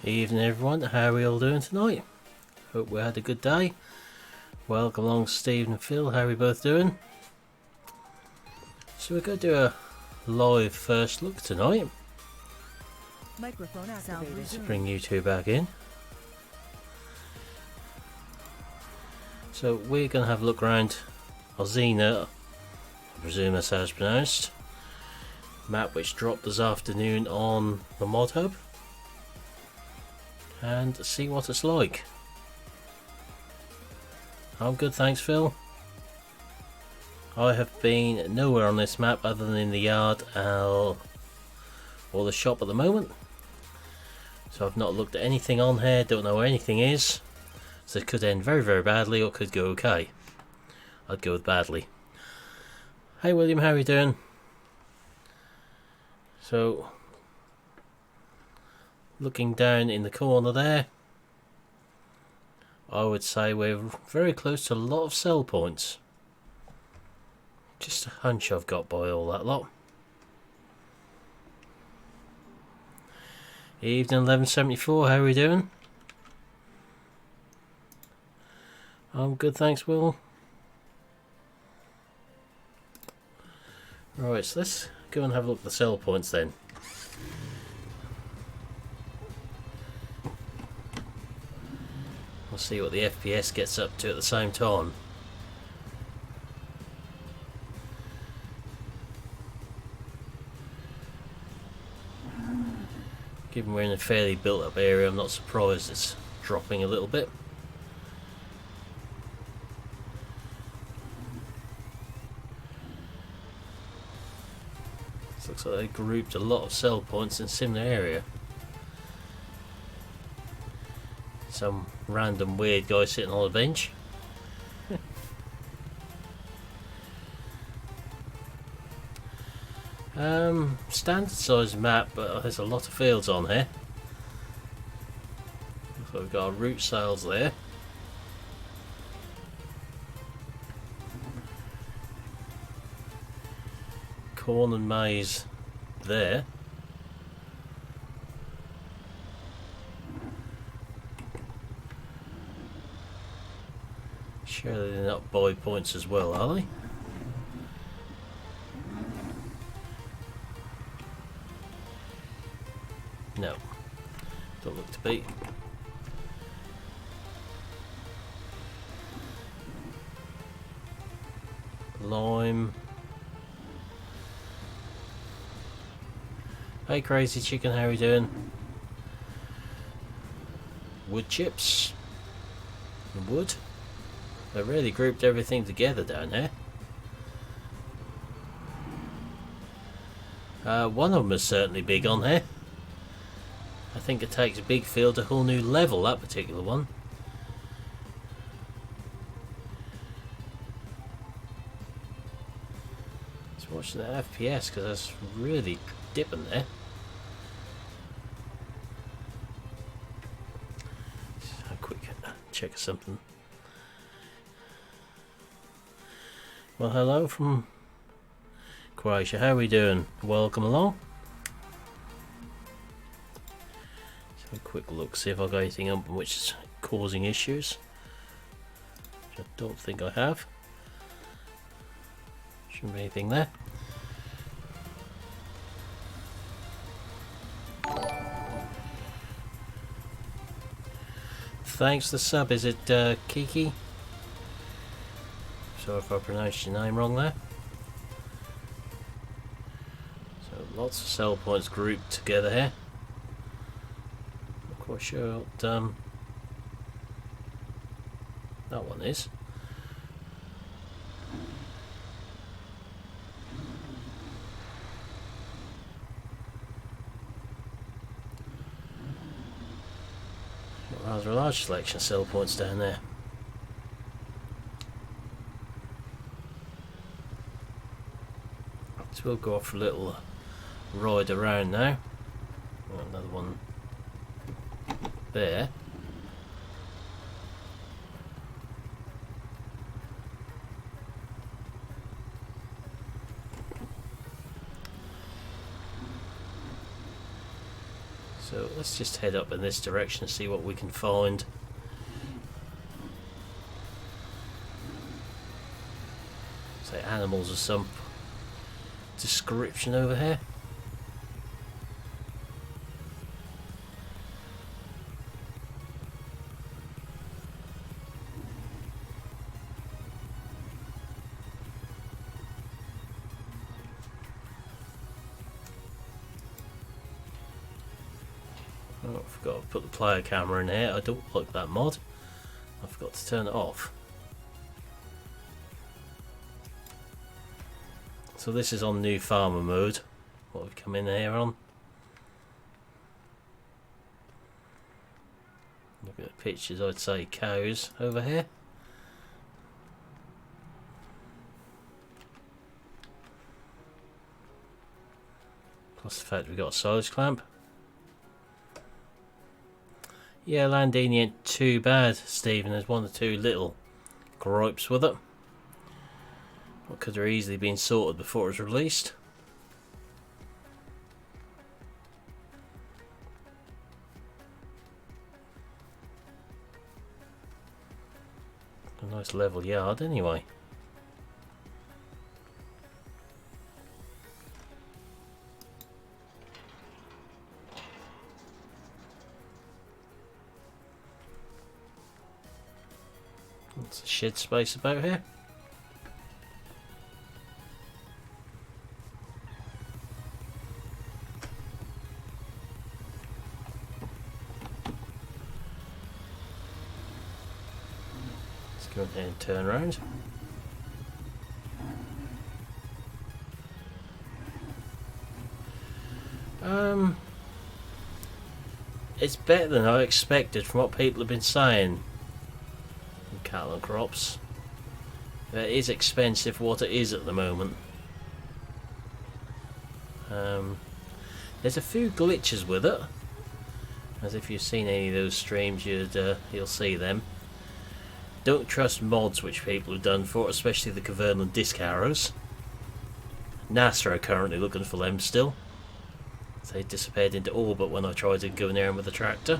Evening everyone, how are we all doing tonight? Hope we had a good day. Welcome along Steve and Phil, how are we both doing? So we're going to do a live first look tonight. Microphone activated. Let's bring you two back in. So we're going to have a look around Osina, I presume that's how it's pronounced. Map which dropped this afternoon on the mod hub. And see what it's like. I'm good, thanks Phil. I have been nowhere on this map other than in the yard or the shop at the moment. So I've not looked at anything on here, don't know where anything is. So it could end very very badly or it could go okay. I'd go with badly. Hey William, how are you doing? So, looking down in the corner there, I would say we're very close to a lot of sell points. Just a hunch I've got by all that lot. Evening 1174, how are we doing? I'm good, thanks Will. Right, so let's go and have a look at the sell points then. We'll see what the FPS gets up to at the same time. Given we're in a fairly built up area, I'm not surprised it's dropping a little bit. This looks like they grouped a lot of sell points in a similar area. Some random weird guy sitting on a bench. Standard size map, but there's a lot of fields on here. So we've got our route sales there. Corn and maize there. Surely they're not buy points as well, are they? No, don't look to be. Lime. Hey Crazy Chicken, how are you doing? Wood chips. Wood. They really grouped everything together down there. One of them is certainly big on here. I think it takes a big field to a whole new level, that particular one. Just watching that FPS because that's really dipping there. Just a quick check of something. Well, hello from Croatia. How are we doing? Welcome along. Let's have a quick look, see if I've got anything up which is causing issues. Which I don't think I have. Shouldn't be anything there. Thanks for the sub. Is it Kiki? Sorry if I pronounced your name wrong there. So lots of sell points grouped together here. Not quite sure what that one is. Got rather a large selection of sell points down there. So we'll go off for a little ride around now. Oh, another one there. So let's just head up in this direction and see what we can find. Say animals of some description over here. Oh, I forgot to put the player camera in here. I don't like that mod. I forgot to turn it off. So this is on new farmer mode. What we've come in here on. Look at the pictures, I'd say cows over here. Plus the fact we've got a silage clamp. Yeah, Landini ain't too bad, Stephen. There's one or two little gripes with it. What could have easily been sorted before it was released. A nice level yard anyway. Lots of shed space about here. Let's go ahead and turn around. It's better than I expected from what people have been saying. Cattle and crops. It is expensive for what it is at the moment. There's a few glitches with it, as if you've seen any of those streams, you'll see them. Don't trust mods which people have done for it, especially the Cavern disc arrows. NASA are currently looking for them still. They disappeared into orbit when I tried to go near them with the tractor.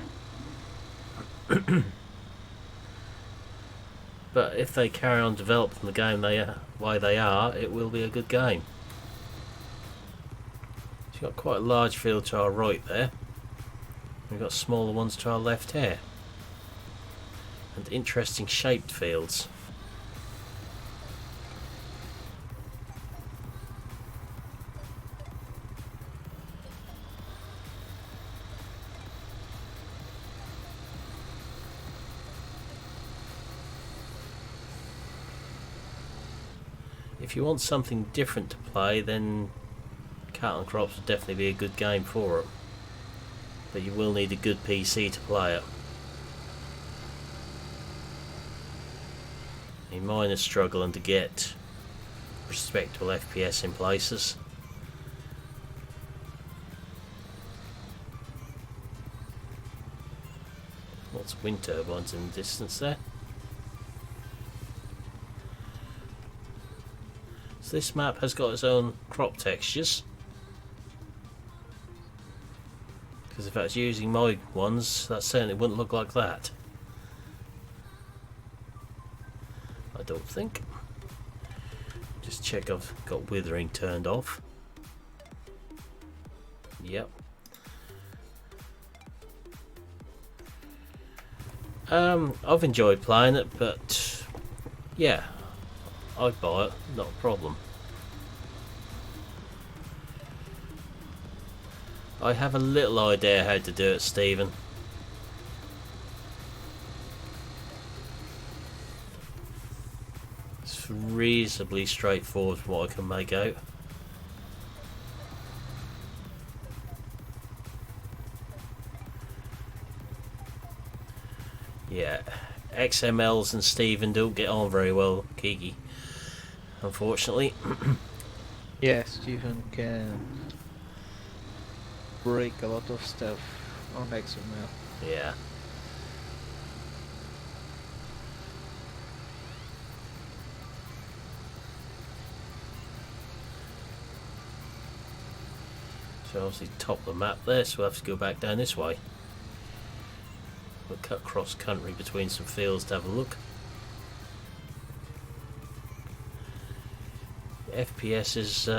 But if they carry on developing the game way they are, it will be a good game. So you've got quite a large field to our right there. We've got smaller ones to our left here. And interesting shaped fields. If you want something different to play, then Cattle and Crops would definitely be a good game for it. But you will need a good PC to play it. I mean, mine is struggling to get respectable FPS in places. Lots of wind turbines in the distance there. This map has got its own crop textures, because if I was using my ones, that certainly wouldn't look like that. I don't think. Just check I've got withering turned off. Yep. I've enjoyed playing it, but yeah, I'd buy it, not a problem. I have a little idea how to do it, Stephen. It's reasonably straightforward from what I can make out. Yeah, XMLs and Stephen don't get on very well, Kiki, unfortunately. Yeah, Stephen can break a lot of stuff on XML. Yeah. So obviously top of the map there, so we'll have to go back down this way. We'll cut cross country between some fields to have a look. FPS is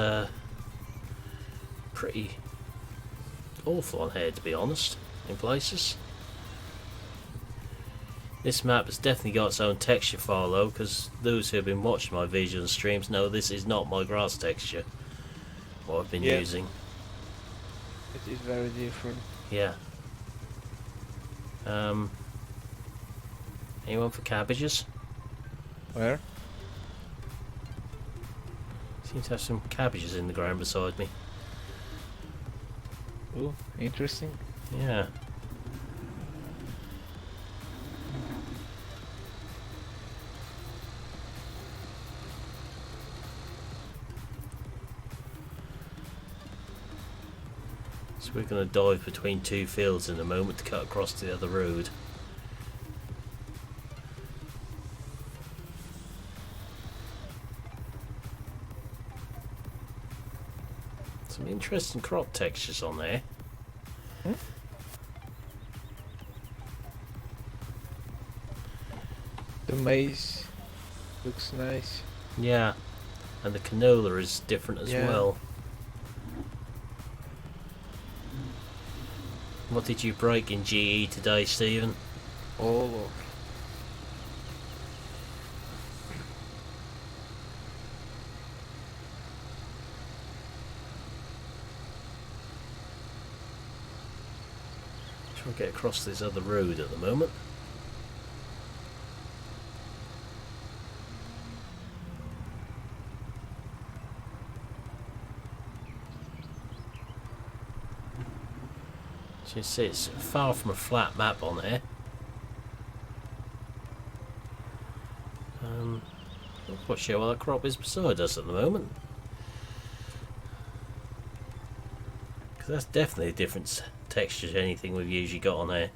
pretty awful on here, to be honest, in places. This map has definitely got its own texture file though, because those who have been watching my videos and streams know this is not my grass texture, what I've been using. It is very different. Yeah. Anyone for cabbages? Where? Seems to have some cabbages in the ground beside me. Oh, interesting. Yeah. So we're going to dive between two fields in a moment to cut across to the other road. Some interesting crop textures on there. Hmm? The maize looks nice. Yeah, and the canola is different as Yeah. well. What did you break in GE today, Stephen? All of. Try to get across this other road at the moment. So you see it's far from a flat map on here. Not quite sure what that crop is beside us at the moment. Because that's definitely a different texture to anything we've usually got on here.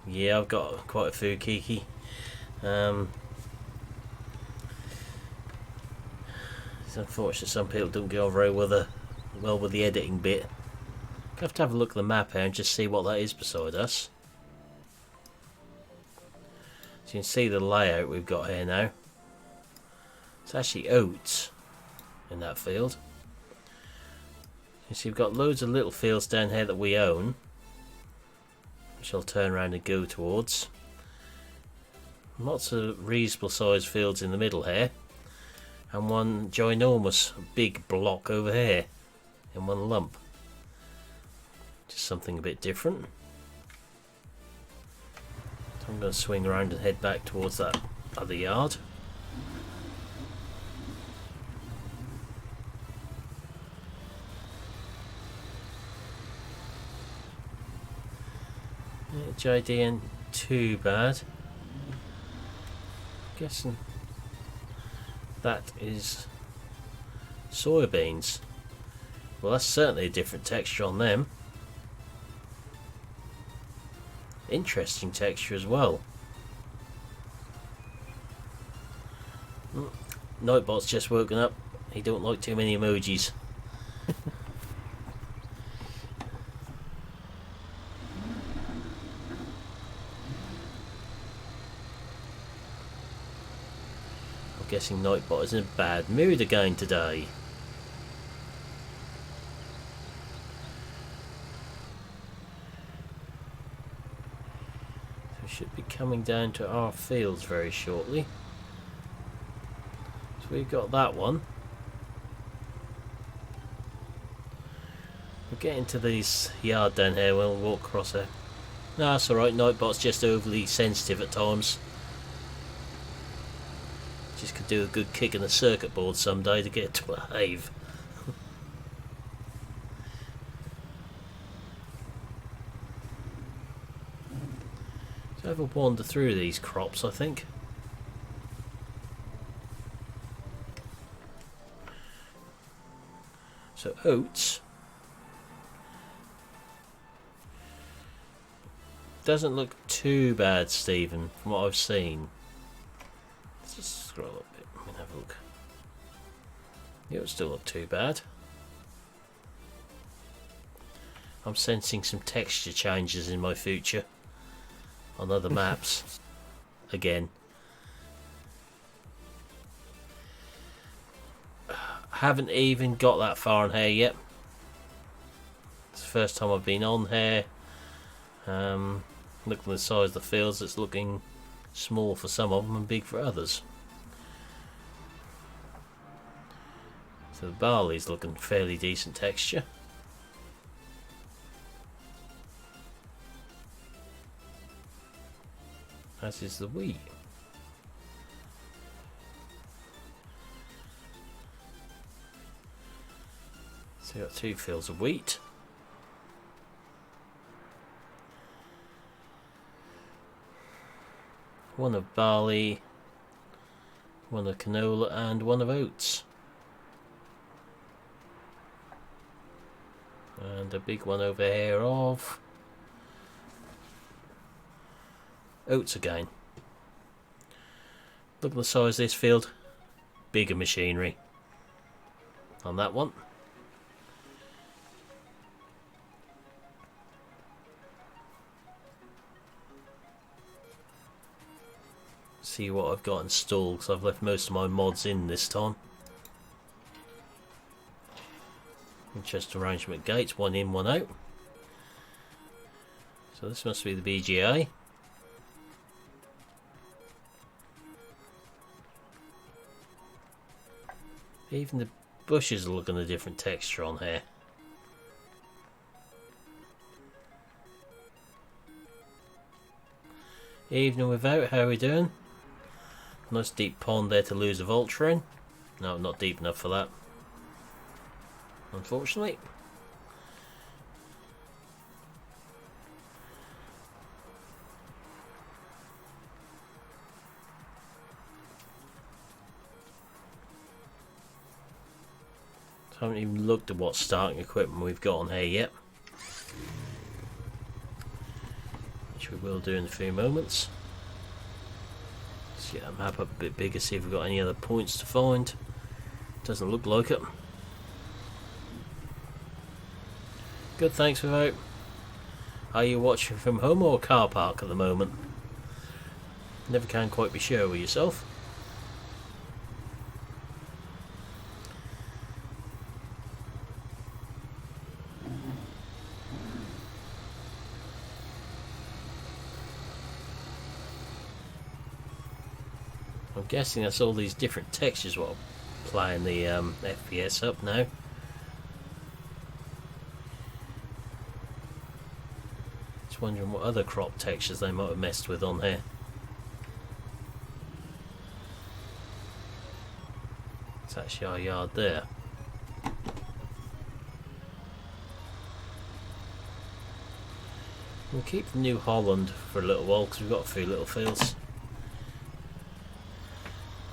Yeah, I've got quite a few, Kiki. It's unfortunate some people don't get on very well with the editing bit. I have to have a look at the map here and just see what that is beside us. So you can see the layout we've got here now. It's actually oats in that field. You see we've got loads of little fields down here that we own, which I'll turn around and go towards. Lots of reasonable sized fields in the middle here, and one ginormous big block over here in one lump. Just something a bit different. So I'm going to swing around and head back towards that other yard. JD ain't too bad. Guessing that is soybeans. Well, that's certainly a different texture on them. Interesting texture as well. Nightbot's just woken up. He don't like too many emojis. I'm guessing Nightbot is in a bad mood again today. Should be coming down to our fields very shortly. So we've got that one. We'll get into this yard down here. We'll walk across there. No, that's alright. Nightbot's just overly sensitive at times. Just could do a good kick in the circuit board someday to get it to behave. So have a wander through these crops, I think. So oats doesn't look too bad, Stephen, from what I've seen. Let's just scroll up a bit and have a look. It don't still look too bad. I'm sensing some texture changes in my future on other maps. Again. Haven't even got that far on here yet. It's the first time I've been on here. Looking at the size of the fields, it's looking small for some of them and big for others. So the barley's looking fairly decent texture. As is the wheat. So you've got 2 fields of wheat. One of barley, one of canola and one of oats. And a big one over here of oats again. Look at the size of this field. Bigger machinery on that one. See what I've got installed, because I've left most of my mods in this time. Chest arrangement gates, 1 in, 1 out. So this must be the BGA. Even the bushes are looking a different texture on here. Evening without, how are we doing? Nice deep pond there to lose a vulture in. No, not deep enough for that, unfortunately. So I haven't even looked at what starting equipment we've got on here yet, which we will do in a few moments. Let's get that map up a bit bigger, see if we've got any other points to find. Doesn't look like it. Good, thanks without. Are you watching from home or car park at the moment? Never can quite be sure with yourself. I'm guessing that's all these different textures what are playing the FPS up now. Just wondering what other crop textures they might have messed with on here. It's actually our yard there. We'll keep the New Holland for a little while because we've got a few little fields.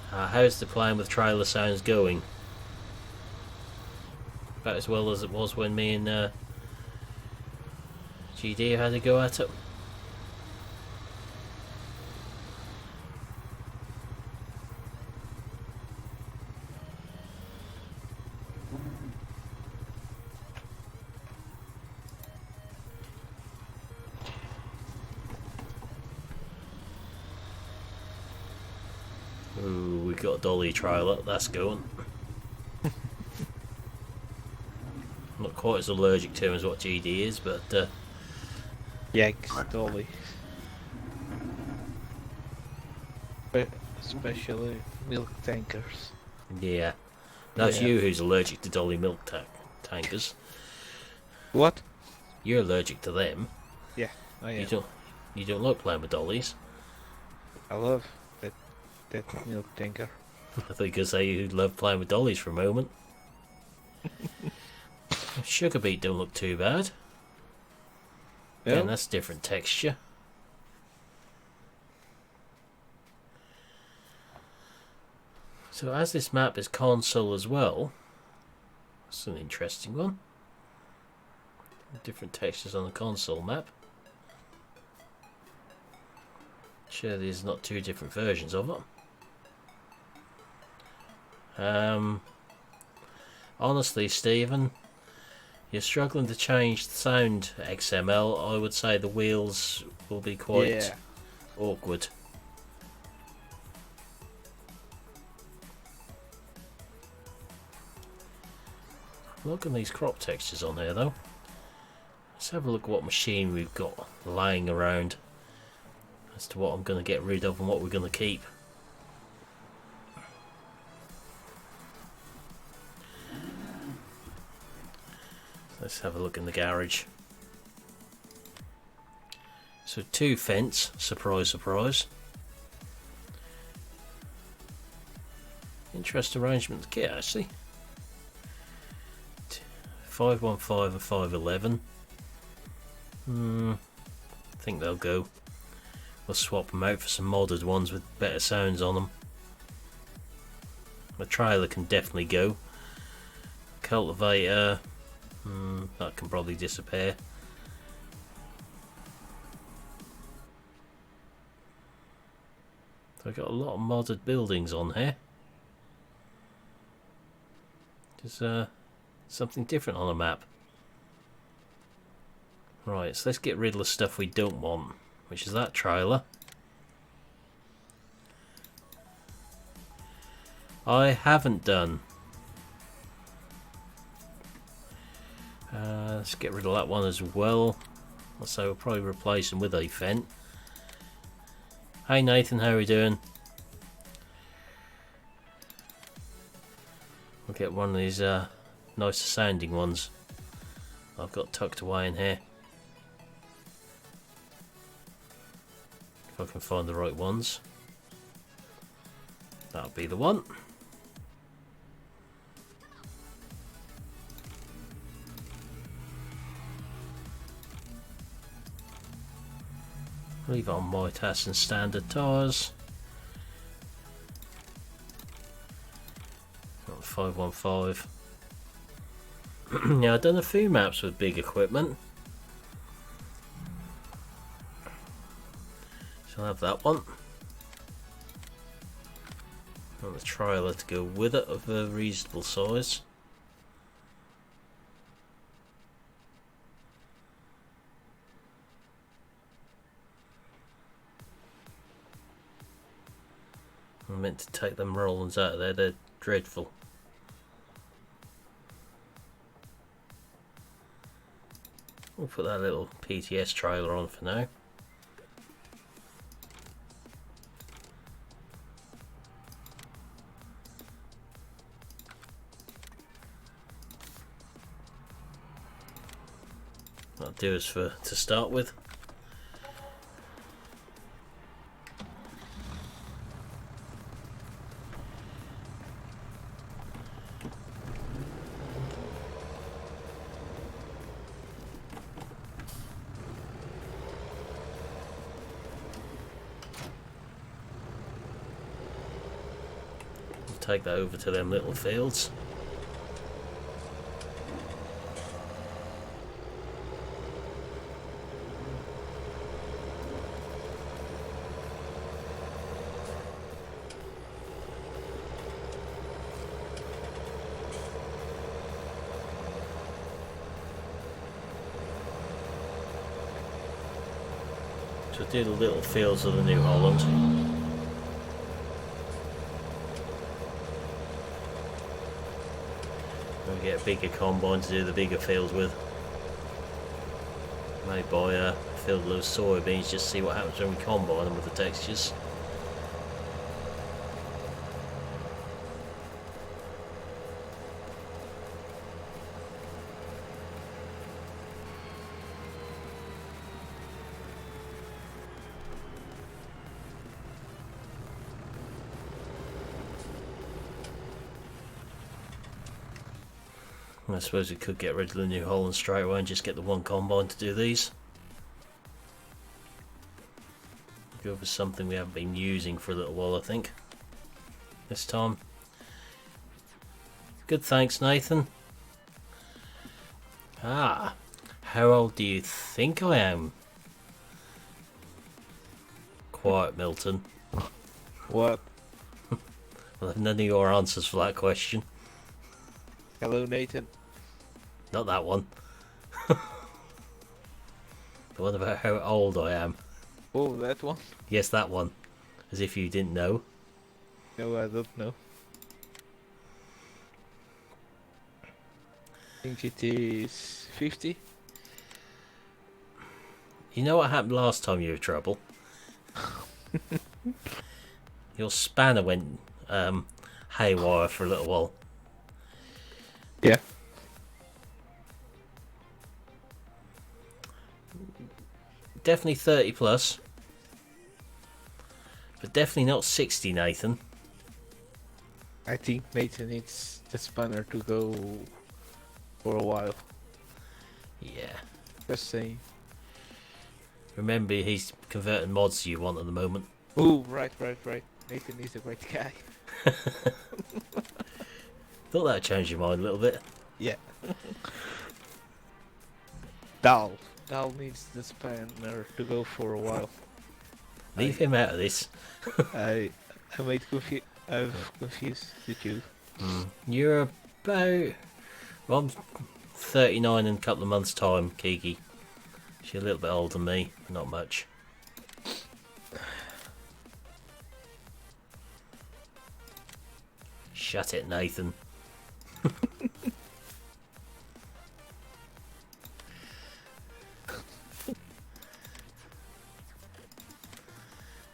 How's the playing with trailer sounds going? About as well as it was when me and GD had to go at it. Ooh, we got a dolly trailer, that's going. I'm not quite as allergic to him as what GD is, but Yikes, dolly. But especially milk tankers. yeah. That's Yeah. you who's allergic to dolly milk tankers. What? You're allergic to them. Yeah, I am. You don't like playing with dollies. I love that milk tanker. I think I say you'd love playing with dollies for a moment. Sugar beet don't look too bad. Yeah. Again, that's different texture. So as this map is console as well, that's an interesting one. Different textures on the console map. Sure, there's not 2 different versions of it. Honestly, Stephen, you're struggling to change the sound XML. I would say the wheels will be quite awkward. Look at these crop textures on here though. Let's have a look at what machine we've got lying around as to what I'm going to get rid of and what we're going to keep. Let's have a look in the garage. So 2 fence, surprise surprise. Interesting arrangement of the kit actually. 515 and 511. I think they'll go. We'll swap them out for some modded ones with better sounds on them. The trailer can definitely go. Cultivator, that can probably disappear. So I've got a lot of modded buildings on here. There's something different on the map. Right, so let's get rid of the stuff we don't want, which is that trailer. I haven't done. Let's get rid of that one as well. So we'll probably replace them with a vent. Hey Nathan, how are we doing? We'll get one of these nicer sounding ones I've got tucked away in here. If I can find the right ones. That'll be the one. Leave it on my test and standard tyres. 515. Now I've done a few maps with big equipment. So I'll have that one. And the trailer to go with it of a reasonable size. I meant to take them rollings out of there, they're dreadful. We'll put that little PTS trailer on for now. That'll do us to start with. Take that over to them little fields. So do the little fields of the New Holland. Get a bigger combine to do the bigger fields with. Maybe buy a field of those soybeans, just see what happens when we combine them with the textures. I suppose we could get rid of the New Holland straight away and just get the one combine to do these. Go for something we haven't been using for a little while, I think. This time. Good, thanks Nathan. Ah, how old do you think I am? Quiet, Milton. What? Well, none of your answers for that question. Hello, Nathan. Not that one. The one about how old I am. Oh, that one? Yes, that one. As if you didn't know. No, I don't know. I think it is 50. You know what happened last time you were trouble? Your spanner went haywire for a little while. Yeah. Definitely 30 plus. But definitely not 60, Nathan. I think Nathan needs the spanner to go for a while. Yeah. Just saying. Remember, he's converting mods you want at the moment. Oh, right. Nathan is a great guy. Thought that'd change your mind a little bit. Yeah. Dal needs the spanner to go for a while. Leave him out of this. I've confused the two. You're about... Well, I'm 39 in a couple of months' time, Kiki. She's a little bit older than me, but not much. Shut it, Nathan.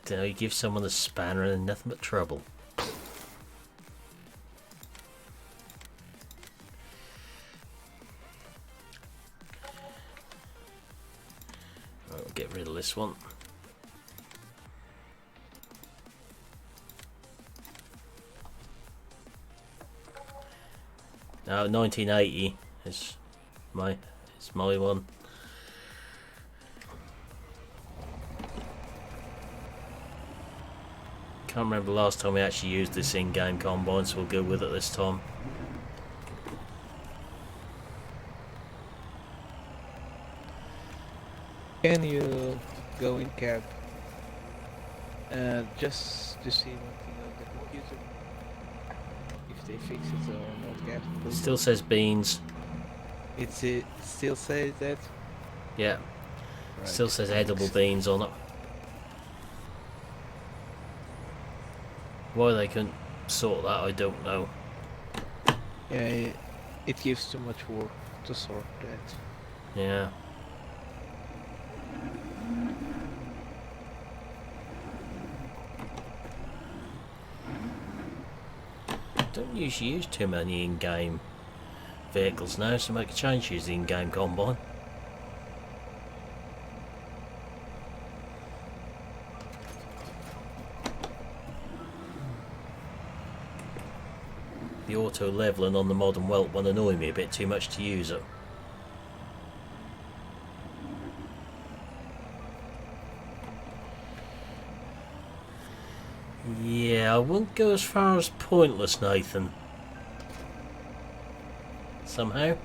You give someone a spanner and nothing but trouble. I'll get rid of this one. Now 1980 is my one. Can't remember the last time we actually used this in-game combine, so we'll go with it this time. Can you go in cab just to see one thing on the computer? If they fix it or not yet. It still says beans. It still says that? Yeah. Right. Still says edible beans on it. Why they couldn't sort that, I don't know. Yeah, it gives too much work to sort that. Yeah. Don't usually use too many in-game vehicles now, so make a change to use the in-game combine. The auto leveling on the modern welt one annoy me a bit too much to use it. Yeah, I wouldn't go as far as pointless, Nathan. Somehow.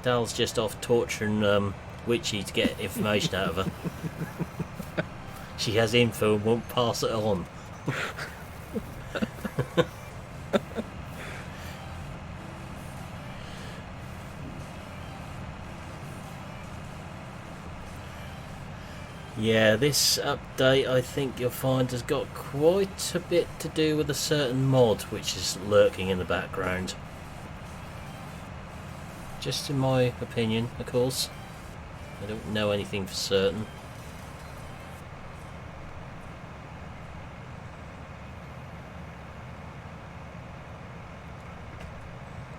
Dal's just off torturing Witchy to get information out of her. She has info and won't pass it on. Yeah, this update I think you'll find has got quite a bit to do with a certain mod which is lurking in the background. Just in my opinion, of course. I don't know anything for certain.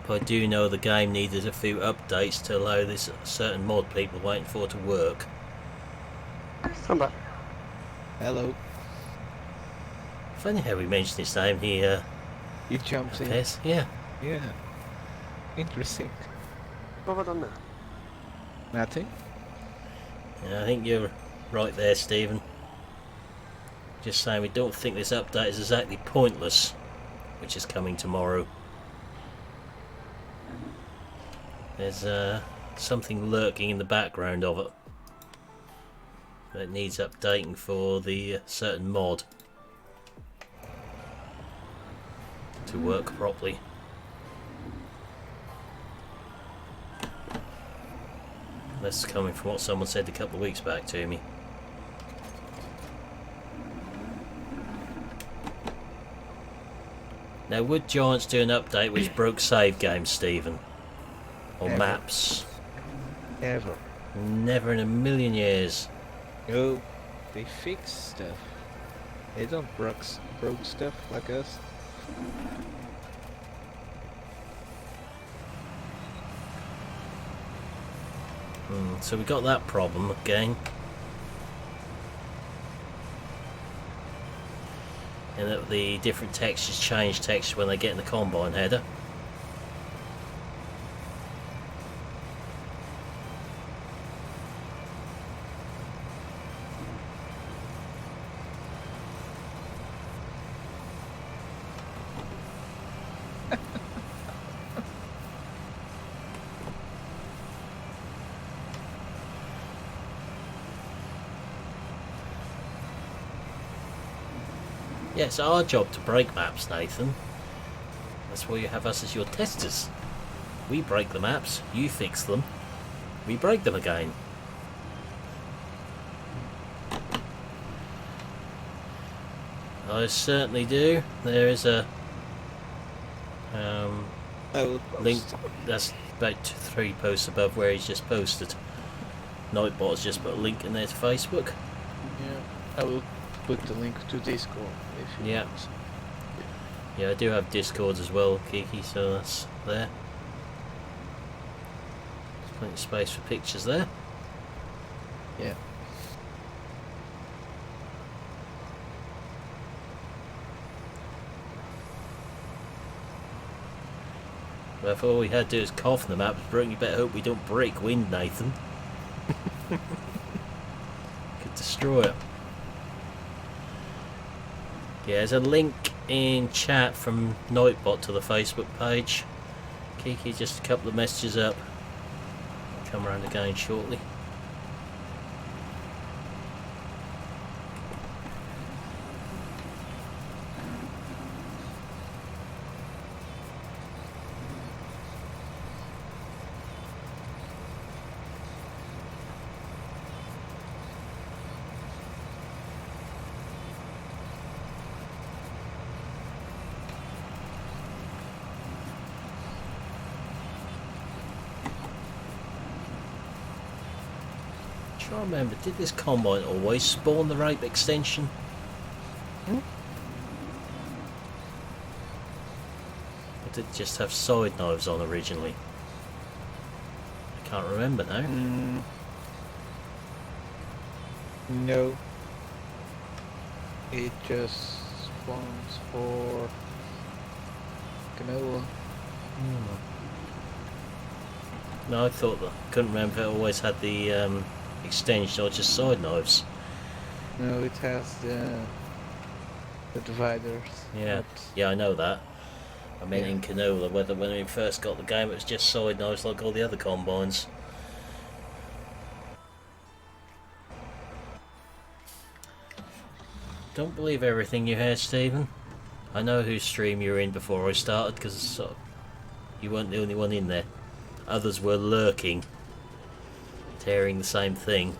But I do know the game needed a few updates to allow this certain mod people waiting for to work. Come back. Hello. Funny how we mentioned his name, he You jumped in. appears. Yeah. Yeah. Interesting. What have I done there? Nothing? Yeah, I think you're right there, Stephen. Just saying we don't think this update is exactly pointless, which is coming tomorrow. There's something lurking in the background of it. It needs updating for the certain mod to work properly. This is coming from what someone said a couple of weeks back to me. Now, would Giants do an update which broke save games, Stephen? Or Never. maps? Never. Never in a million years. No, they fix stuff. They don't broke stuff like us. So we got that problem again. And that the different textures change texture when they get in the combine header. Yeah, it's our job to break maps, Nathan. That's why you have us as your testers. We break the maps, you fix them, we break them again. I certainly do. There is a I will post. link that's about 3 posts above where he's just posted. Nightbot's just put a link in there to Facebook. Yeah, I will put the link to Discord if you Yeah. want. Yeah, I do have Discord as well, Kiki, so that's there. There's plenty of space for pictures there. Yeah. But if all we had to do is cough in the map, you better hope we don't break wind, Nathan. Could destroy it. Yeah, there's a link in chat from Nightbot to the Facebook page. Kiki, just a couple of messages up. Come around again shortly. I remember, did this combine always spawn the rape extension? Or did it just have side knives on originally? I can't remember now. No. It just spawns for canola. No, I thought that. Couldn't remember if it always had the extension or just side knives. No, it has the dividers. Yeah, but yeah, I know that. I meant Yeah. in canola, whether when we first got the game it was just side knives like all the other combines. Don't believe everything you hear, Stephen. I know whose stream you were in before I started, because you weren't the only one in there. Others were lurking, tearing the same thing.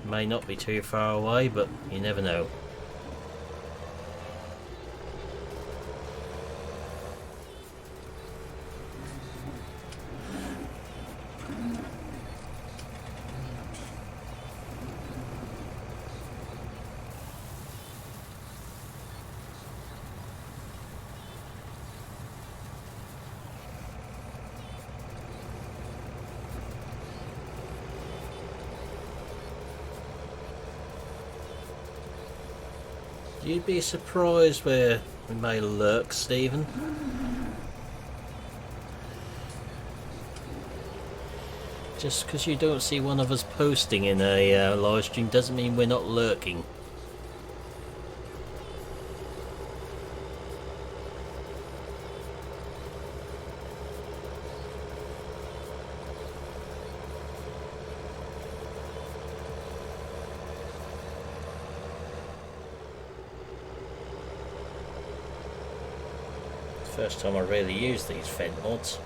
May not be too far away, but you never know. You'd be surprised where we may lurk, Stephen. Just because you don't see one of us posting in a live stream doesn't mean we're not lurking. First time I really used these vent mods.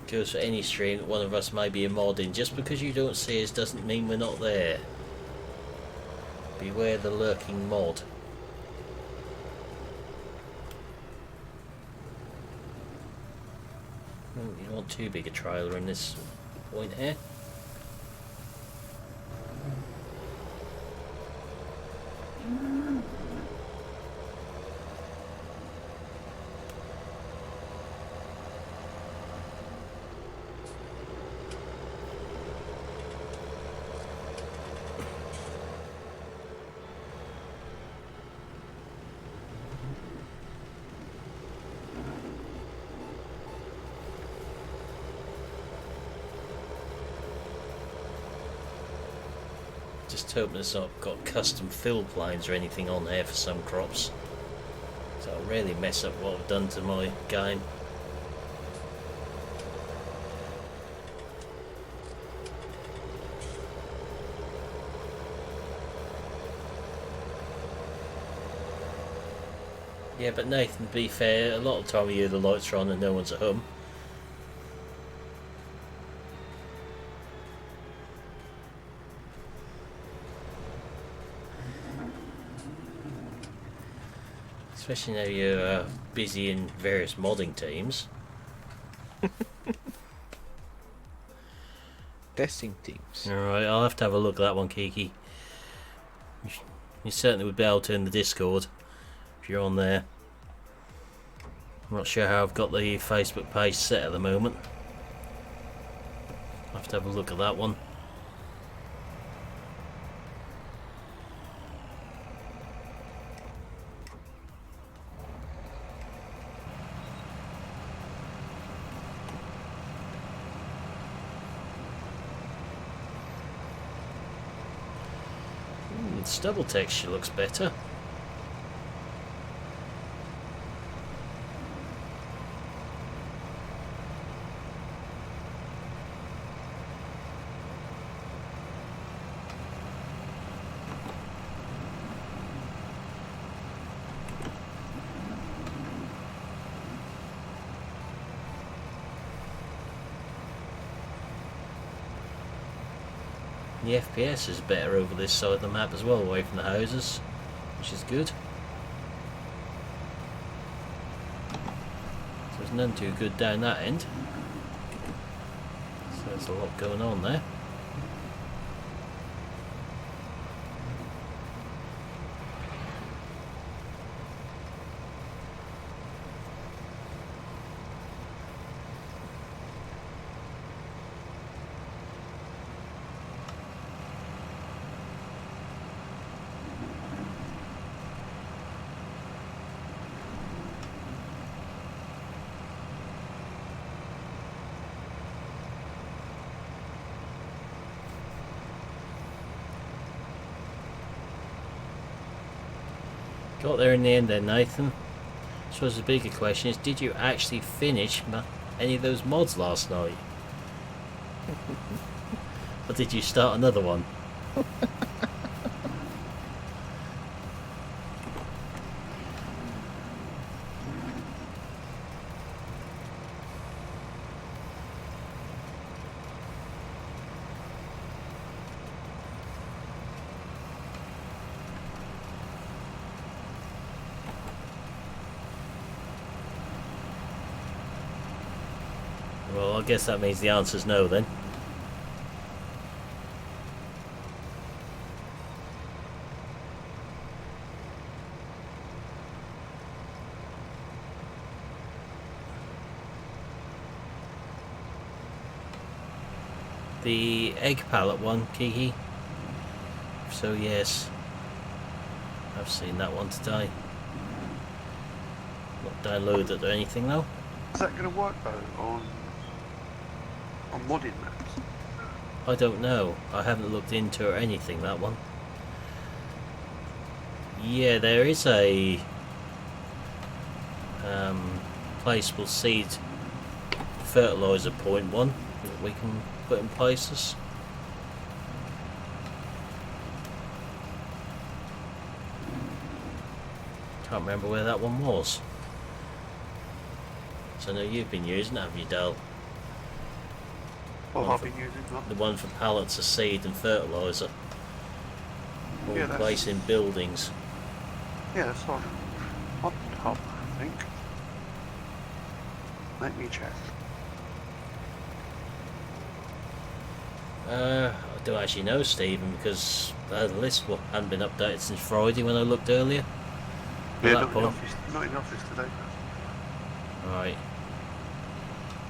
Goes for any stream that one of us may be a mod in. Just because you don't see us doesn't mean we're not there. Beware the lurking mod. You don't want too big a trailer in this point here. Just hoping it's not got custom fill planes or anything on there for some crops. So I'll really mess up what I've done to my game. Yeah, but Nathan, to be fair, a lot of the time of year the lights are on and no one's at home. Especially now you're busy in various modding teams. Testing teams. Alright, I'll have to have a look at that one, Kiki. You certainly would be able to in the Discord if you're on there. I'm not sure how I've got the Facebook page set at the moment. I'll have to have a look at that one. The stubble texture looks better. The FPS is better over this side of the map as well, away from the houses, which is good. So there's none too good down that end. So there's a lot going on there. Got there in the end then, Nathan. I suppose the bigger question is, did you actually finish any of those mods last night? Or did you start another one? Well, I guess that means the answer's no then. The egg pallet one, Kiki? So yes, I've seen that one today. Not downloaded it or anything though. Is that going to work though on modded maps? I don't know. I haven't looked into it or anything, that one. Yeah, there is a placeable seed fertilizer point one that we can put in places. Can't remember where that one was. So I know you've been using it, haven't you, Dale? What have I been using? The one for pallets of seed and fertilizer. All Yeah, that's- placed in buildings. Yeah, that's on top, I think. Let me check. I don't actually know, Stephen, because the list hadn't been updated since Friday when I looked earlier. Yeah, that not in, point. office, not in office today. Right.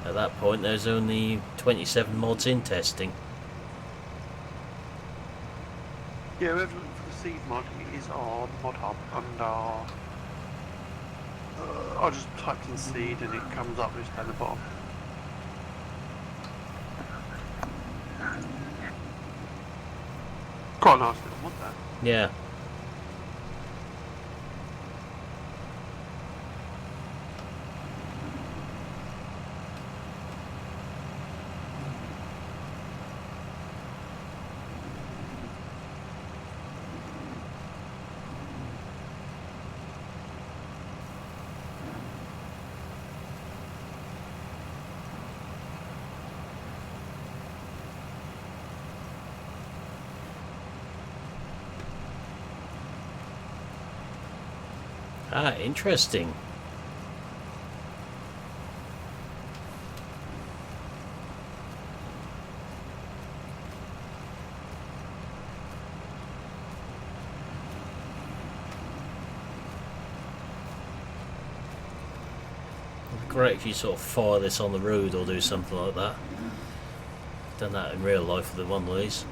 At that point, there's only 27 mods in testing. Yeah, we're looking for the seed mod. It is on Mod Hub under. I just typed in seed and it comes up just down the bottom. Quite a nice little mod that. Yeah. Ah, interesting. It'd be great if you sort of fire this on the road or do something like that. Done that in real life with one of these.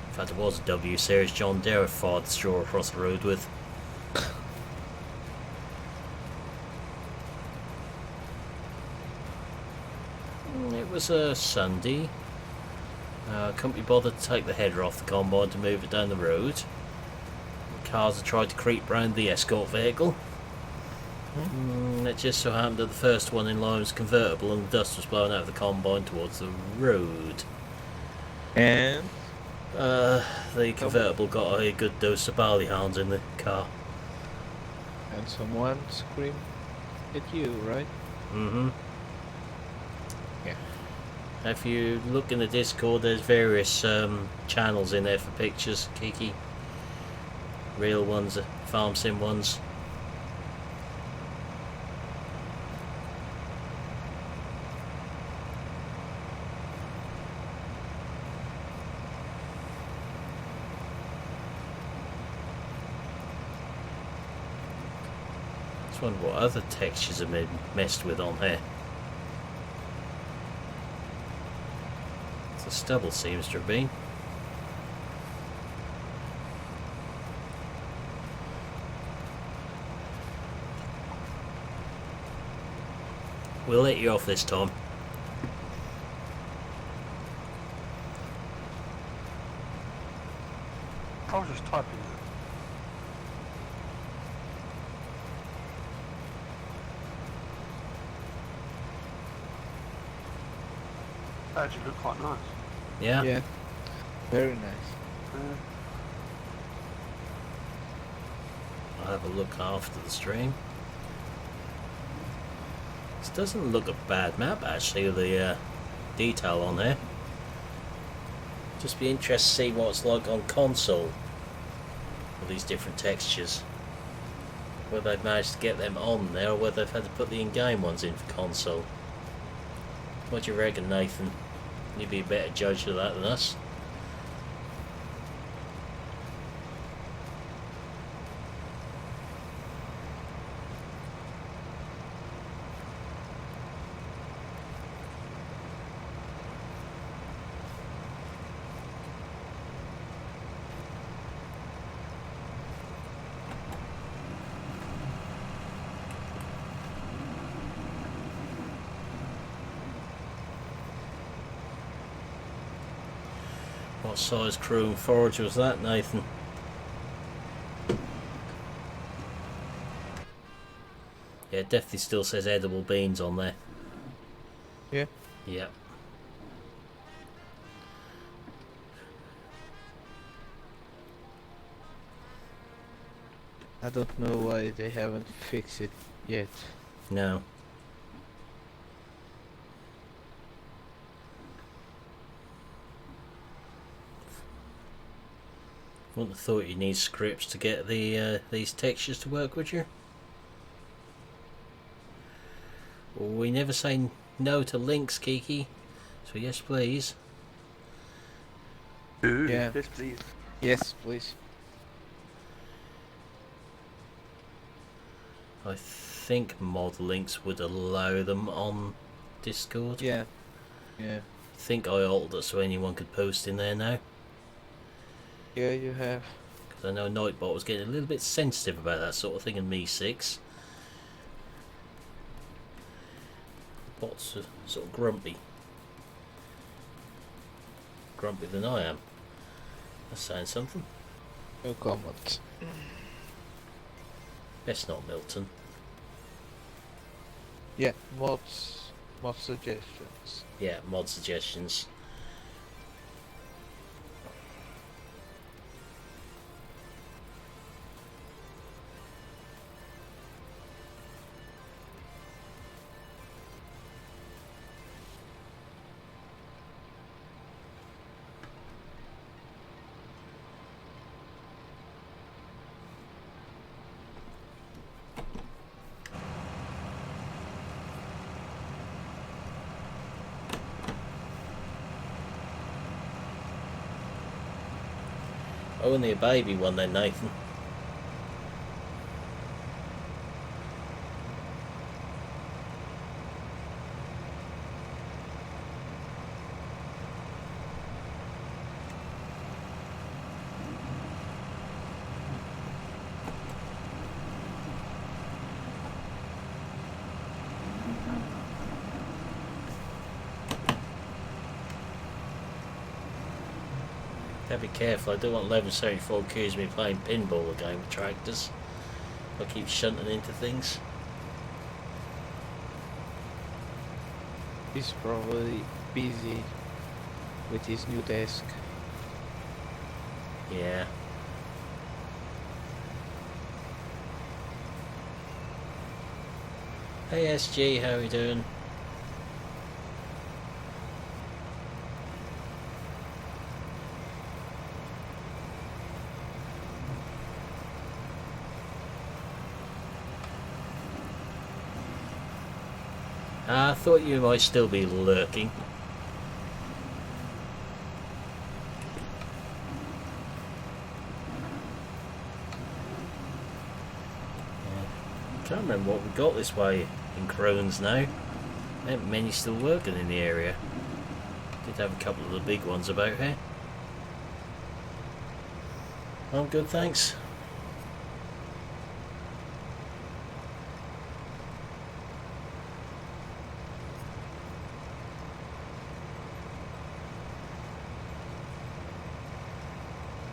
In fact, it was a W series John Deere I fired the straw across the road with. It was a Sunday. Couldn't be bothered to take the header off the combine to move it down the road. The cars had tried to creep round the escort vehicle. It just so happened that the first one in line was convertible and the dust was blowing out of the combine towards the road. And The convertible got a good dose of barley hounds in the car. someone screamed at you, right? Mm-hmm. Yeah. If you look in the Discord, there's various channels in there for pictures, Kiki. Real ones, farm sim ones. Just wonder what other textures have been messed with on here. The stubble seems to have been. We'll let you off this time. I was just typing that. That actually looked quite nice. Yeah? Yeah. Very nice. I'll have a look after the stream. This doesn't look a bad map actually, with the detail on there. Just be interested to see what it's like on console with these different textures. Whether they've managed to get them on there or whether they've had to put the in-game ones in for console. What do you reckon, Nathan? You'd be a better judge of that than us. What size crew and forage was that, Nathan? Yeah, it definitely still says edible beans on there. Yeah. Yeah. I don't know why they haven't fixed it yet. No. Wouldn't have thought you'd need scripts to get the these textures to work, would you? Well, we never say no to links, Kiki. So yes, please. Ooh, Yeah. yes, please. Yes, please. I think mod links would allow them on Discord. Yeah. Yeah. I think I altered it so anyone could post in there now. Yeah, you have. Because I know Nightbot was getting a little bit sensitive about that sort of thing in Me 6. Bots are sort of grumpy. Grumpier than I am. That's saying something. No comment. Best not Milton. Yeah, mod suggestions. Yeah, mod suggestions. Only a baby one then, Nathan. Gotta be careful, I don't want 1174 accuse me of playing pinball again with tractors. I keep shunting into things. He's probably busy with his new desk. Yeah. Hey SG, how are you doing? I thought you might still be lurking. I can't remember what we got this way in Crohn's now. There ain't many still working in the area. Did have a couple of the big ones about here. I'm good, thanks.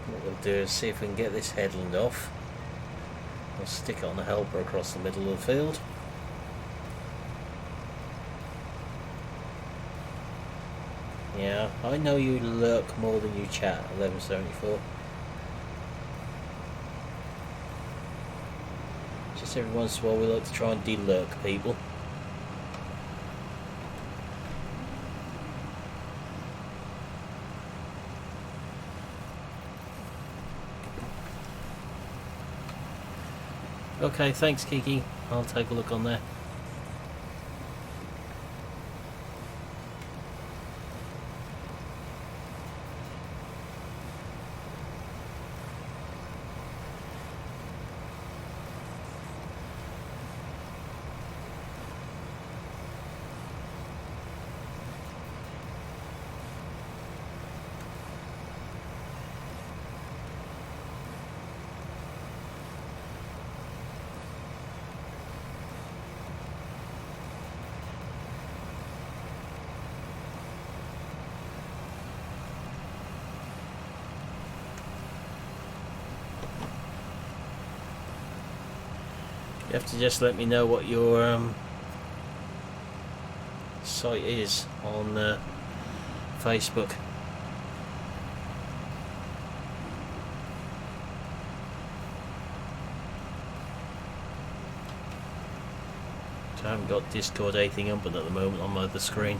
What we'll do is see if we can get this headland off. We'll stick it on the helper across the middle of the field. Yeah, I know you lurk more than you chat, 1174. Just every once in a while we like to try and de-lurk people. Okay, thanks Kiki. I'll take a look on there. You have to just let me know what your site is on Facebook. So I haven't got Discord anything open at the moment on my other screen.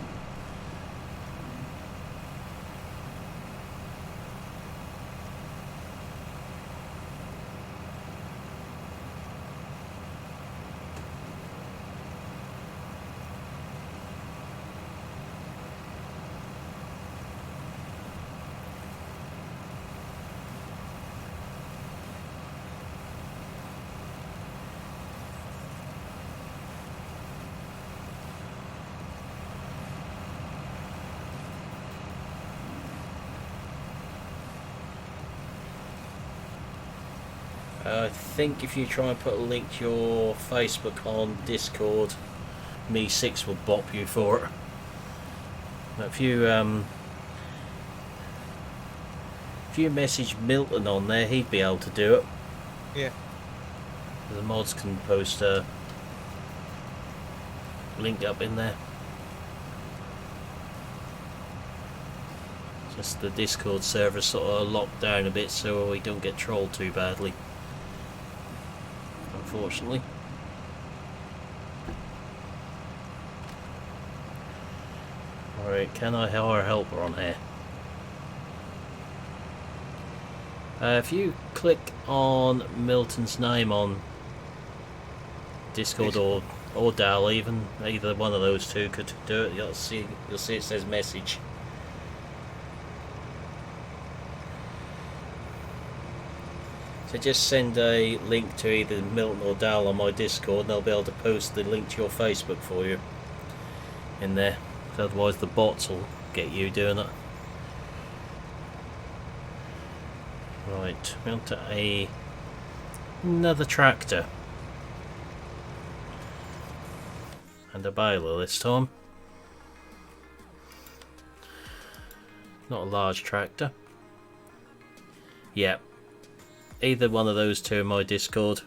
I think if you try and put a link to your Facebook on Discord, Me6 will bop you for it. But if you message Milton on there, he'd be able to do it. Yeah. The mods can post a link up in there. Just the Discord server sort of locked down a bit so we don't get trolled too badly. Unfortunately. Alright, can I hire a helper on here? If you click on Milton's name on Discord or Dal, even either one of those two could do it. You'll see it says message. So just send a link to either Milton or Dal on my Discord, and they'll be able to post the link to your Facebook for you in there. Otherwise the bots will get you doing it. Right, we're on to another tractor. And a baler this time. Not a large tractor. Yep. Either one of those two in my Discord.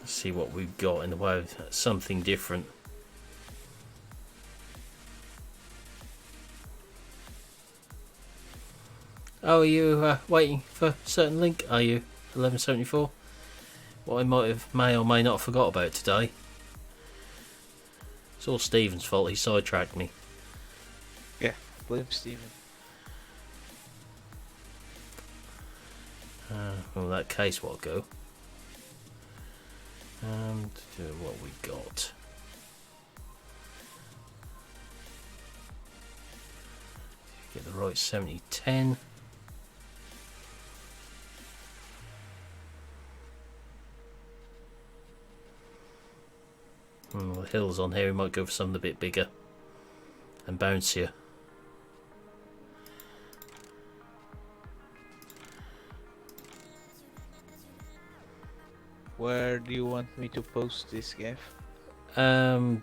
Let's see what we've got in the way of something different. Oh, are you waiting for a certain link? Are you 1174? What I may or may not have forgot about today. It's all Stephen's fault. He sidetracked me. Yeah, blame Steven. Well, in that case, what go? And what we got. Get the right 7010. The hills on here, we might go for something a bit bigger and bouncier. Where do you want me to post this, Gav? You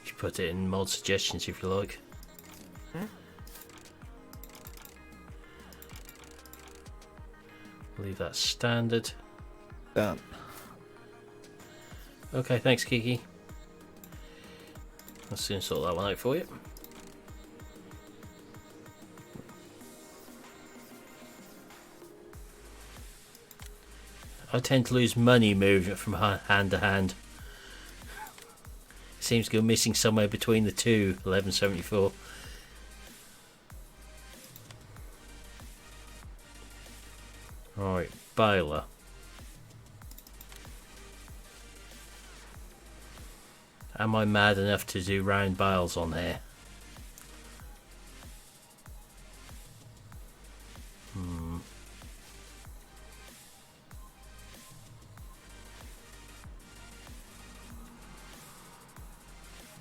should put it in mod suggestions if you like. Leave that standard. Done. Okay, thanks Kiki. I'll soon sort that one out for you. I tend to lose money moving from hand to hand. Seems to go missing somewhere between the two. 1174. Right, baler. Am I mad enough to do round bales on here?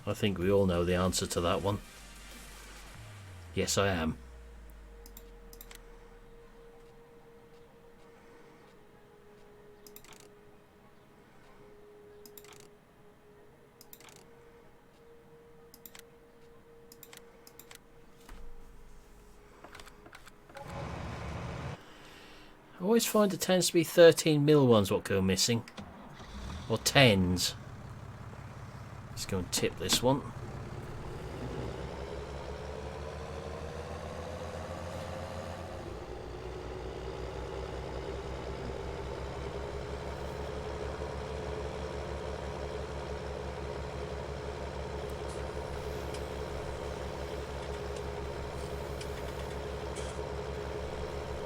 I think we all know the answer to that one. Yes, I am. I always find it tends to be 13mm ones what go missing. Or 10s. Let's go and tip this one.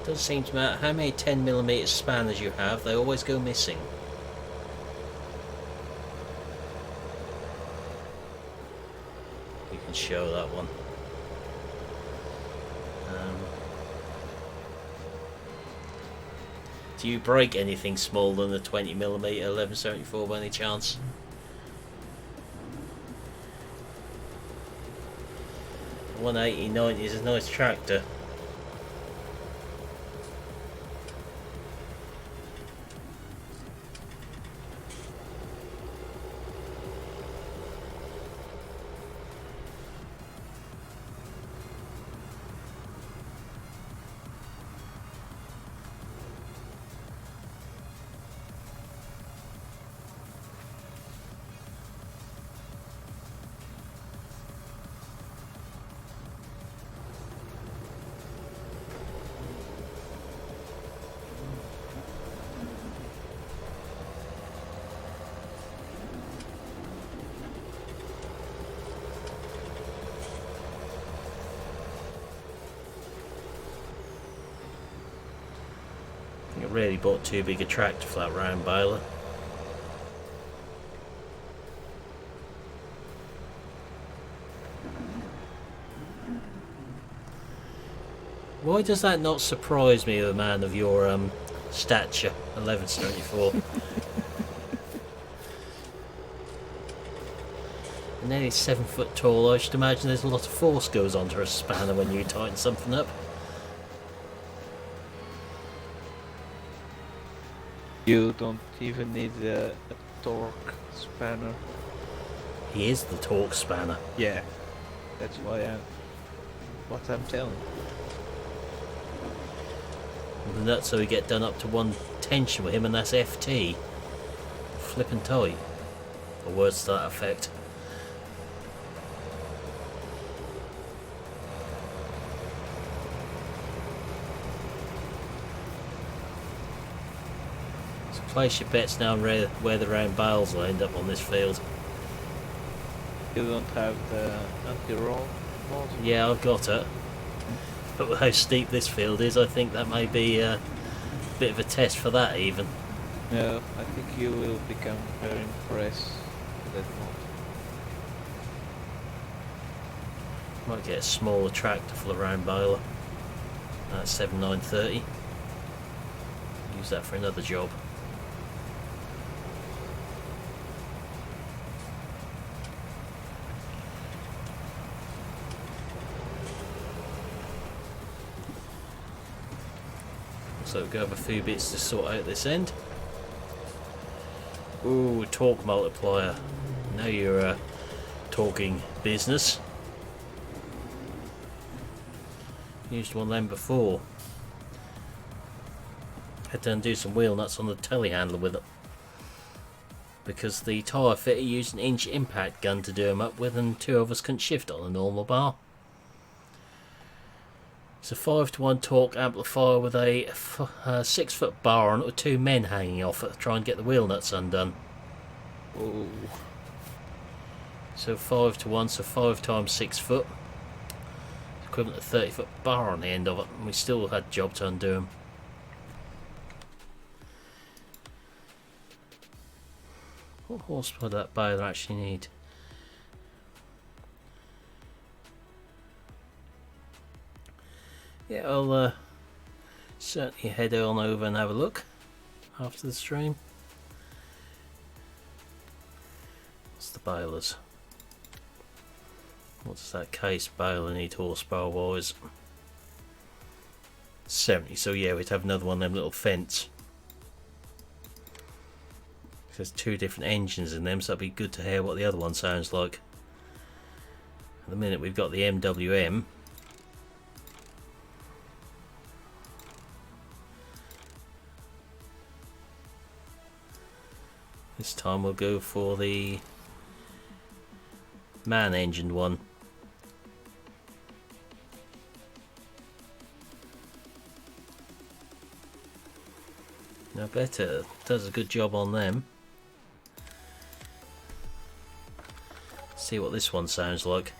Doesn't seem to matter how many 10mm spanners you have, they always go missing. You can show that one. Do you break anything smaller than the 20mm 1174 by any chance? The 180/90 is a nice tractor. I really bought too big a tractor for that round baler. Why does that not surprise me, a man of your stature, 1174? Nearly 7 foot tall, I should imagine there's a lot of force goes onto a spanner when you tighten something up. You don't even need a torque spanner. He is the torque spanner. Yeah, that's what I'm telling. And that's how we get done up to one tension with him, and that's FT. Flippin' tight. Or words to that effect. Place your bets now on where the round bales will end up on this field. You don't have the anti-roll mod? Yeah, I've got it. But with how steep this field is, I think that may be a bit of a test for that even. No, I think you will become very impressed with that mod. Might get a smaller tractor for the round baler. That's 7930. Use that for another job. So we've got a few bits to sort out this end. Ooh, torque multiplier. Now you're talking business. Used one of them before. Had to undo some wheel nuts on the telehandler with it. Because the tyre fitter used an inch impact gun to do them up with, and two of us couldn't shift on a normal bar. It's a 5-to-1 torque amplifier with a 6-foot bar on it with two men hanging off it to try and get the wheel nuts undone. Ooh. So 5-to-1, so 5 times 6 foot. Equivalent to 30-foot bar on the end of it, and we still had a job to undo them. What horsepower does that baler actually need? Yeah, I'll certainly head on over and have a look after the stream. What's the balers? What does that case baler need horsepower wise? 70, so yeah, we'd have another one of them little fence. There's two different engines in them, so it'd be good to hear what the other one sounds like. At the minute we've got the MWM. This time we'll go for the man-engined one. I bet it does a good job on them. See what this one sounds like.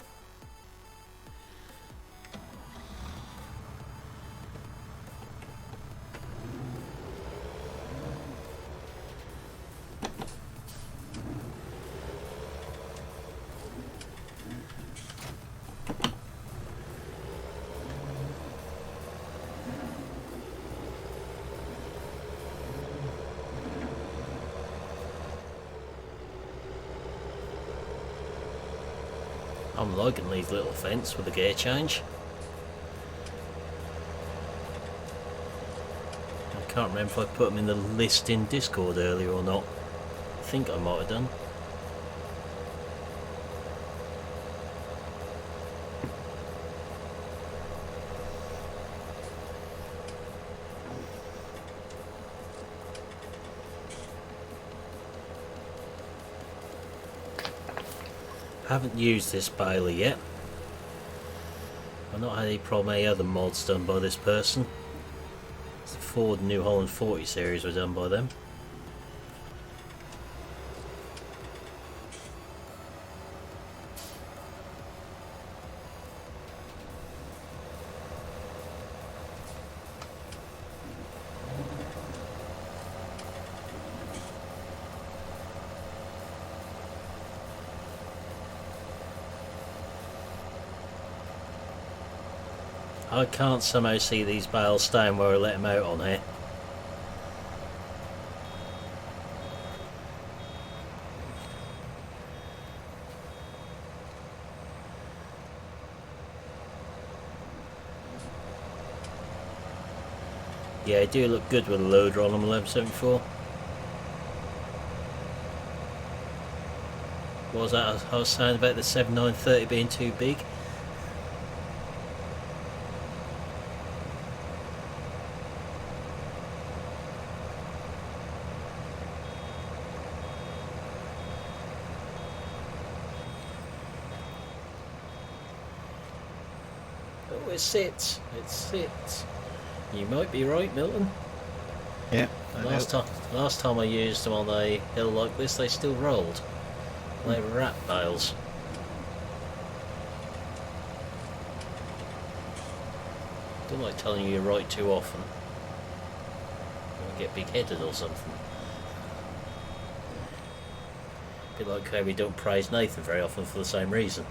I'm liking these little vents with the gear change. I can't remember if I put them in the list in Discord earlier or not. I think I might have done. Haven't used this baler yet. I've not had any problem with any other mods done by this person. The Ford New Holland 40 series were done by them. I can't somehow see these bales staying where I let them out on here. Yeah, they do look good with a loader on them, 1174. What was that I was saying about the 7930 being too big? Oh, it sits. It sits. You might be right, Milton. Yeah. Last time I used them on a hill like this, they still rolled. They were rat bales. Don't like telling you you're right too often. You'll get big-headed or something. A bit like how we don't praise Nathan very often for the same reason.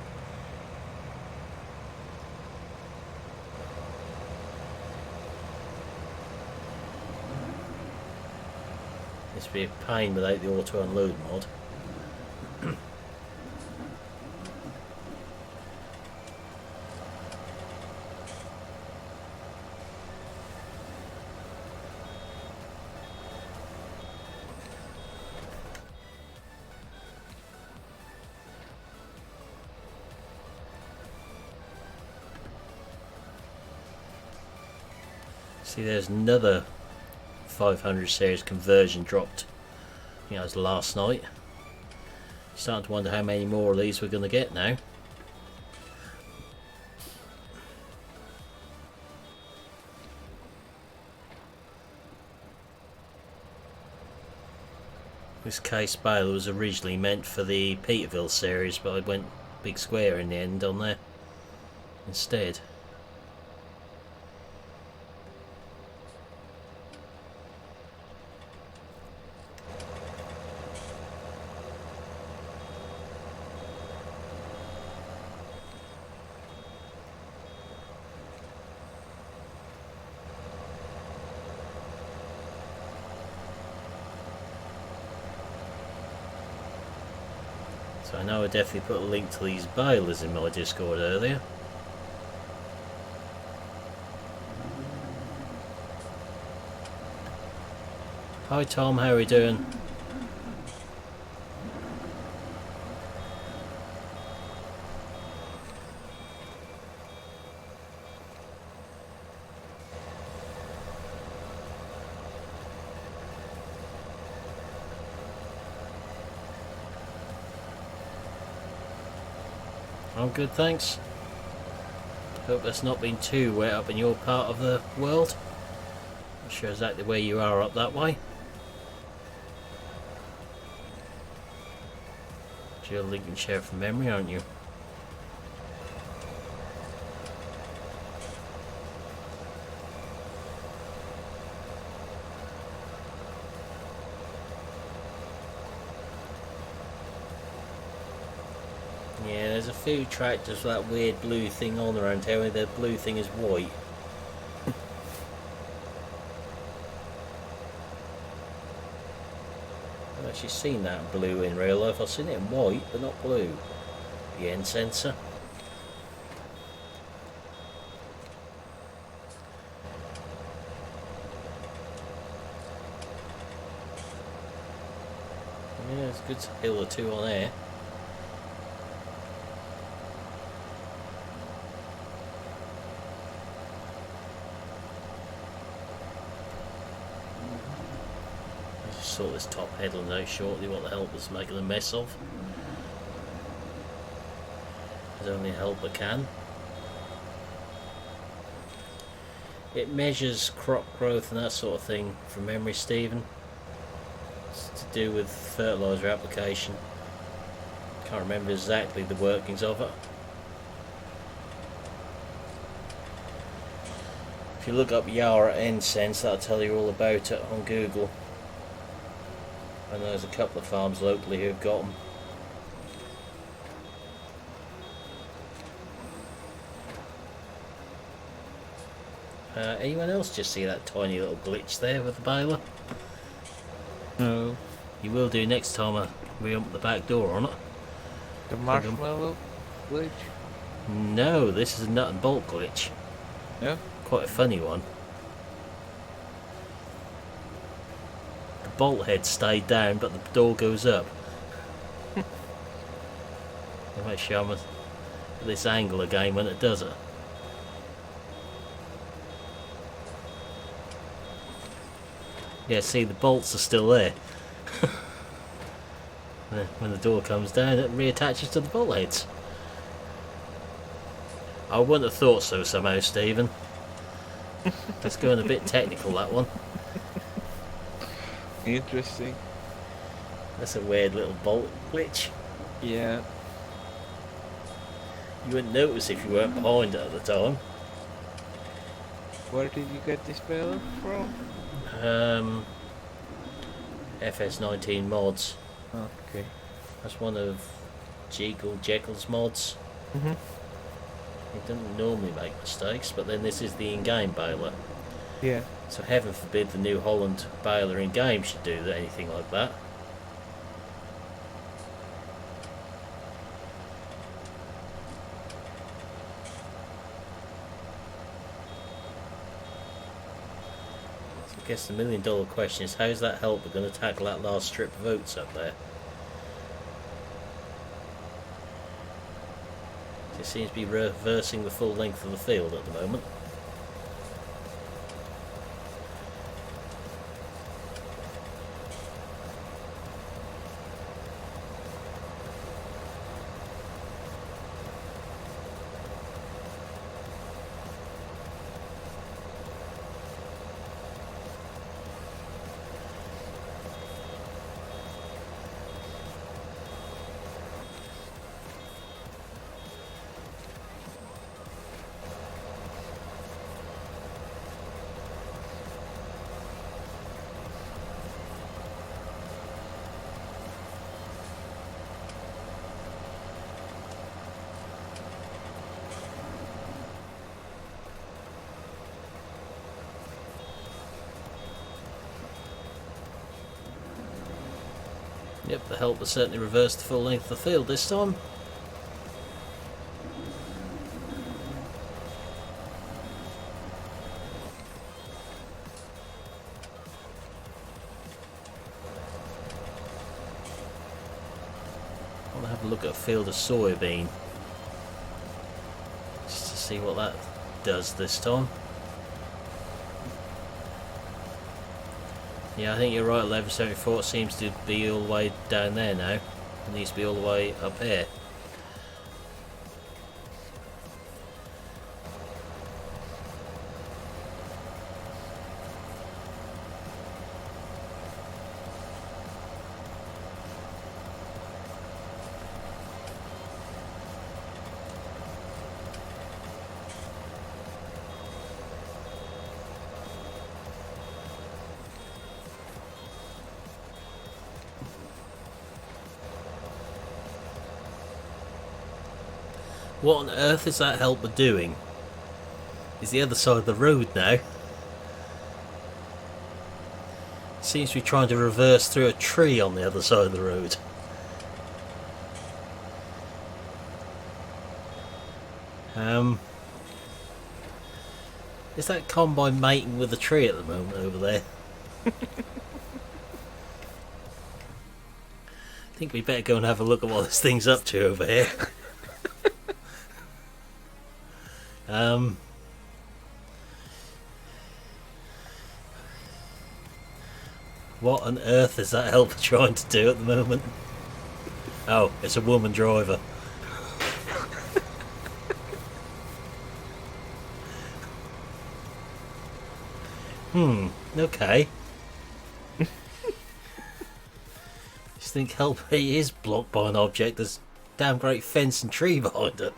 This would be a pain without the auto unload mod. See, there's another 500 series conversion dropped. I think that was last night. Starting to wonder how many more of these we're going to get now. This case baler was originally meant for the Peterville series, but I went big square in the end on there instead. So I know I definitely put a link to these balers in my Discord earlier. Hi Tom, how are we doing? I'm good, thanks. Hope it's not been too wet up in your part of the world. Not sure exactly where you are up that way. You're Lincolnshire from memory, aren't you? Yeah, there's a few tractors with that weird blue thing on around here where the blue thing is white. I've actually seen that blue in real life. I've seen it in white, but not blue. The end sensor. Yeah, there's a good hill or two on there. Sort this top headland out shortly, what the help was making a mess of. As only a helper can. It measures crop growth and that sort of thing from memory, Stephen. It's to do with fertiliser application. Can't remember exactly the workings of it. If you look up Yara N-Sense, that'll tell you all about it on Google. And there's a couple of farms locally who've got them. Anyone else just see that tiny little glitch there with the baler? No. You will do next time I re-ump the back door on it. The marshmallow glitch? No, this is a nut and bolt glitch. No? Quite a funny one. The bolt head stayed down, but the door goes up. I'll make sure I'm at this angle again when it does it. Yeah, see, the bolts are still there. When the door comes down, it reattaches to the bolt heads. I wouldn't have thought so somehow, Stephen. That's going a bit technical, that one. Interesting. That's a weird little bolt glitch. Yeah. You wouldn't notice if you weren't behind it at the time. Where did you get this baler from? FS19 mods. Oh, okay. That's one of Jekyll's mods. He doesn't normally make mistakes, but then this is the in-game baler. Yeah. So heaven forbid the New Holland baler in-game should do anything like that. So I guess the million-dollar question is, how's that helper going to tackle that last strip of oats up there? It seems to be reversing the full length of the field at the moment. Yep, the helper certainly reversed the full length of the field this time. I want to have a look at a field of soybean, just to see what that does this time. Yeah, I think you're right, 1174 it seems to be all the way down there now. It needs to be all the way up here. What on earth is that helper doing? It's the other side of the road now. Seems to be trying to reverse through a tree on the other side of the road. Is that combine mating with the tree at the moment over there? I think we better go and have a look at what this thing's up to over here. What on earth is that helper trying to do at the moment? Oh, it's a woman driver. Okay. Just think helper is blocked by an object. There's a damn great fence and tree behind it.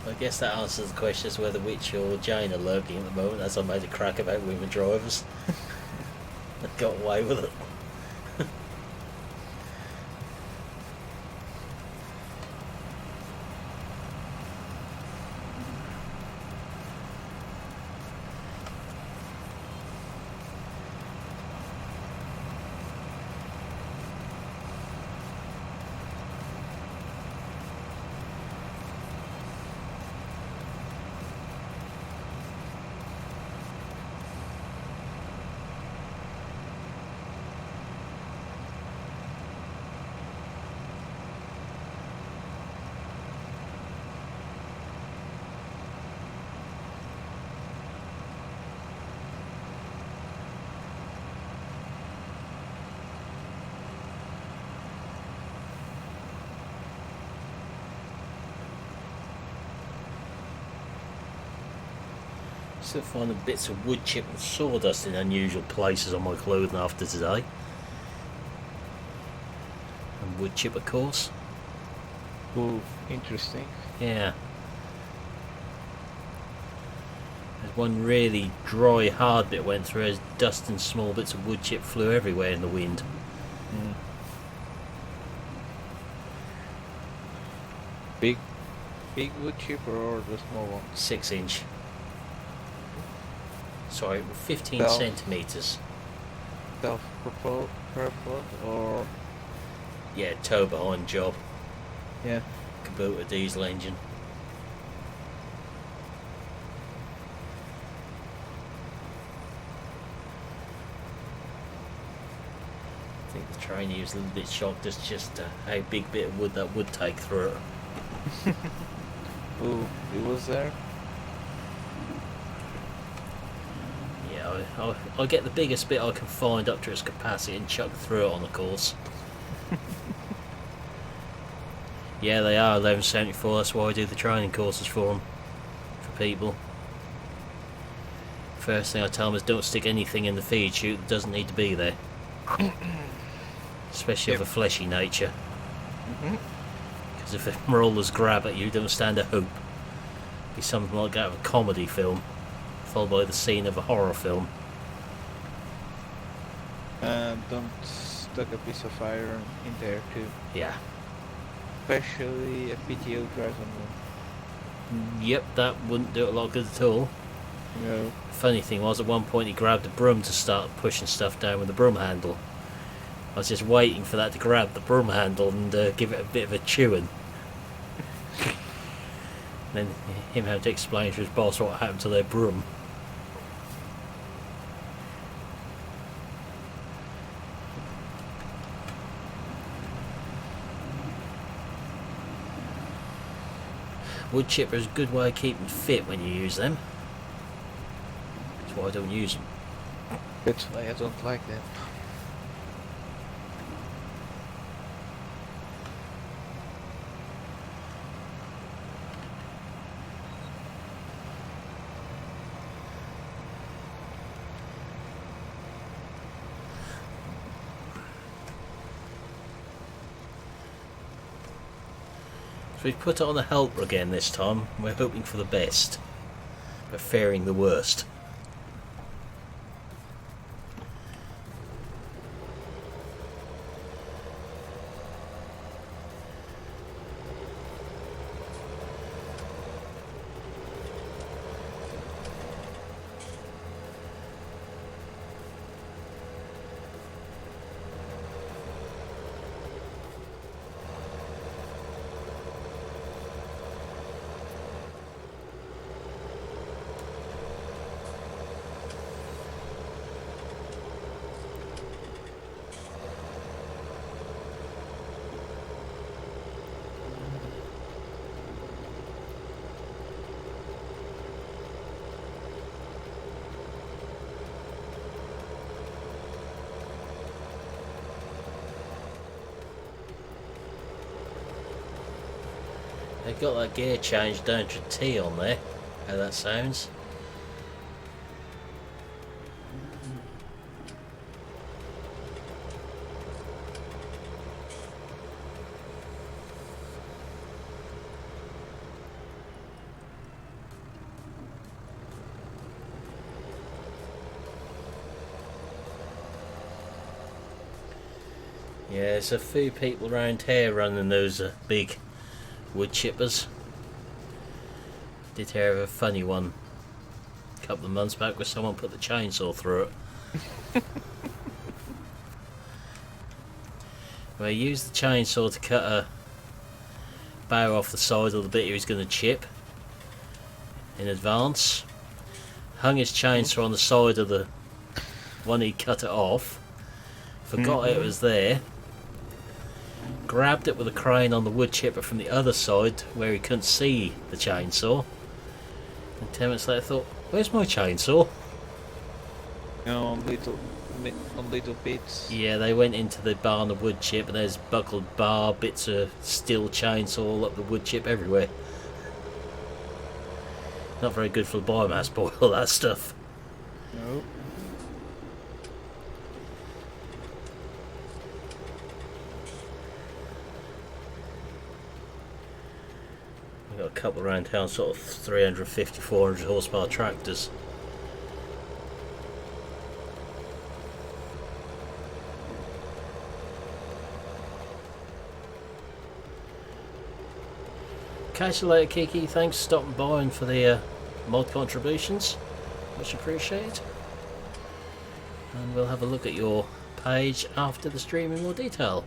I guess that answers the question as to whether Witch or Jane are lurking at the moment, as I made a crack about women drivers. I got away with it. Still finding bits of wood chip and sawdust in unusual places on my clothing after today. And wood chip, of course. Ooh, interesting. Yeah. There's one really dry, hard bit went through as dust and small bits of wood chip flew everywhere in the wind. Big wood chip or the small one? 6-inch. Sorry, 15 Well, centimetres. Self-propelled or... Yeah, tow behind job. Yeah. Kubota diesel engine. I think the trainee was a little bit shocked as just how big bit of wood that would take through it. Ooh, it was there? Yeah, I'll get the biggest bit I can find up to its capacity and chuck through it on the course. Yeah, they are 1174, that's why I do the training courses for them, for people. First thing I tell them is don't stick anything in the feed chute that doesn't need to be there. Especially of a fleshy nature. Because if the rollers grab at you, don't stand a hope. Be something like out of a comedy film, followed by the scene of a horror film. Don't stuck a piece of iron in there too. Yeah. Especially a PTO driven one. Yep, that wouldn't do it a lot of good at all. No. Funny thing was, at one point he grabbed a broom to start pushing stuff down with the broom handle. I was just waiting for that to grab the broom handle and give it a bit of a chewing. Then him having to explain to his boss what happened to their broom. Wood chipper is a good way of keeping fit when you use them. That's why I don't use them. That's why I don't like them. So we've put it on the helper again this time. We're hoping for the best, but fearing the worst. They've got that gear change down to T on there. How that sounds. Yeah, there's a few people around here running those big wood chippers. Did hear of a funny one a couple of months back where someone put the chainsaw through it. Well, he used the chainsaw to cut a bow off the side of the bit he was going to chip in advance. Hung his chainsaw on the side of the one he cut it off. Forgot it was there. Grabbed it with a crane on the wood chipper from the other side where he couldn't see the chainsaw. And 10 minutes later thought, where's my chainsaw? On little bits. Yeah, they went into the barn of wood chip and there's buckled bar, bits of steel chainsaw all up the wood chip everywhere. Not very good for the biomass boil, that stuff. No. We've got a couple around town, sort of 350, 400 horsepower tractors. Catch you later, Kiki. Thanks for stopping by and for the mod contributions. Much appreciated. And we'll have a look at your page after the stream in more detail.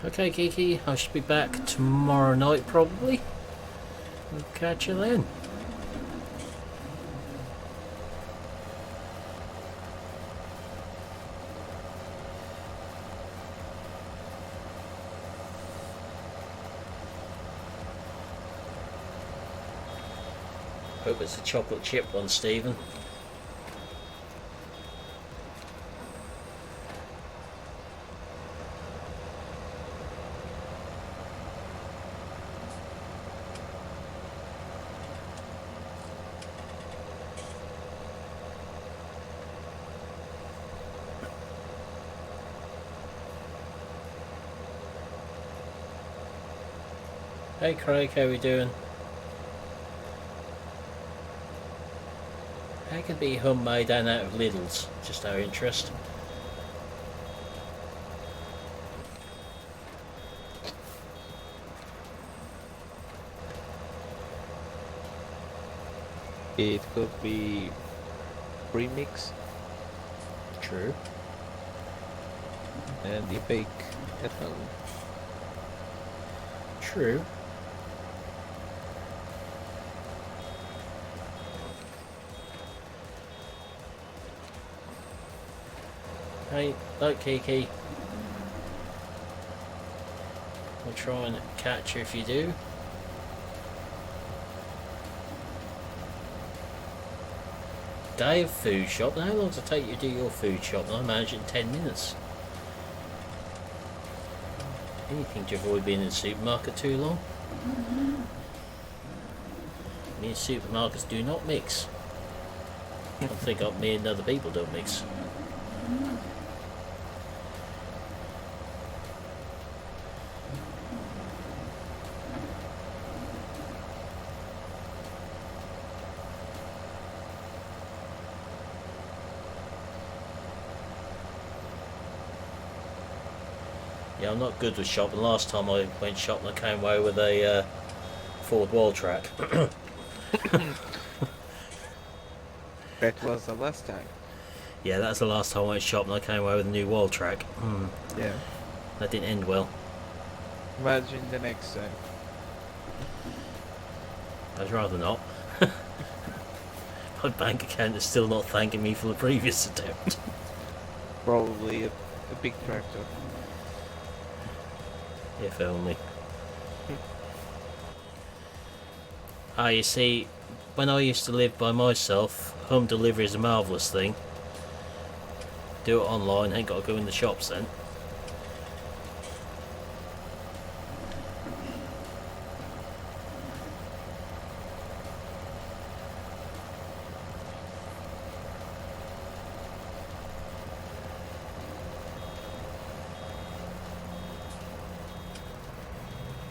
Okay, Kiki, I should be back tomorrow night probably. We'll catch you then. Hope it's a chocolate chip one, Stephen. Hey Craig, how we doing? How can it be homemade and out of Lidl's? Just our interest. It could be premix. True. And you bake at home. True. Hey, look Kiki. I'll try and catch you if you do. Day of food shop. How long does it take you to do your food shop? I imagine 10 minutes. Anything to avoid being in the supermarket too long? Me and supermarkets do not mix. I think me and other people don't mix. Yeah, I'm not good with shopping. Last time I went shopping I came away with a Ford wall track. That was the last time. Yeah, that's the last time I went shopping. I came away with a new wall track. Yeah. That didn't end well. Imagine the next time. I'd rather not. My bank account is still not thanking me for the previous attempt. Probably a big tractor. If only. You see, when I used to live by myself, home delivery is a marvellous thing. Do it online, ain't got to go in the shops then.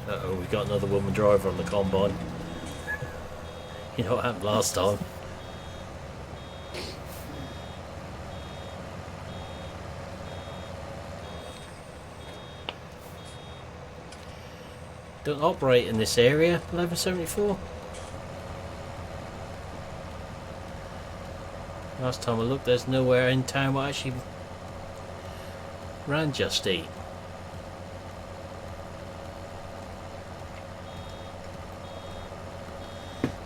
Uh-oh, we've got another woman driver on the combine. You know what happened last time? Don't operate in this area, 1174. Last time I looked, there's nowhere in town where I actually ran Just Eat.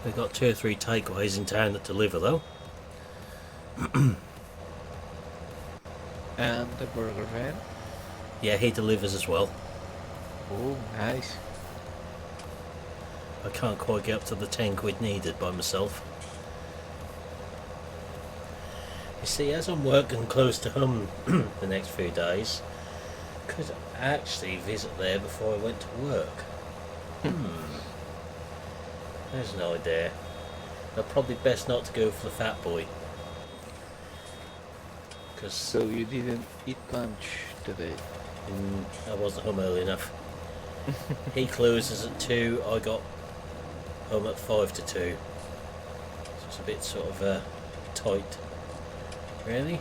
We've got 2 or 3 takeaways in town that deliver though. And the burger van. Yeah, he delivers as well. Oh, nice. I can't quite get up to the 10 quid needed by myself. You see, as I'm working close to home the next few days, could actually visit there before I went to work. There's an idea. But probably best not to go for the fat boy. Because So you didn't eat lunch today? I wasn't home early enough. He closes at 2, I got home at 5 to 2. So it's a bit sort of tight. Really?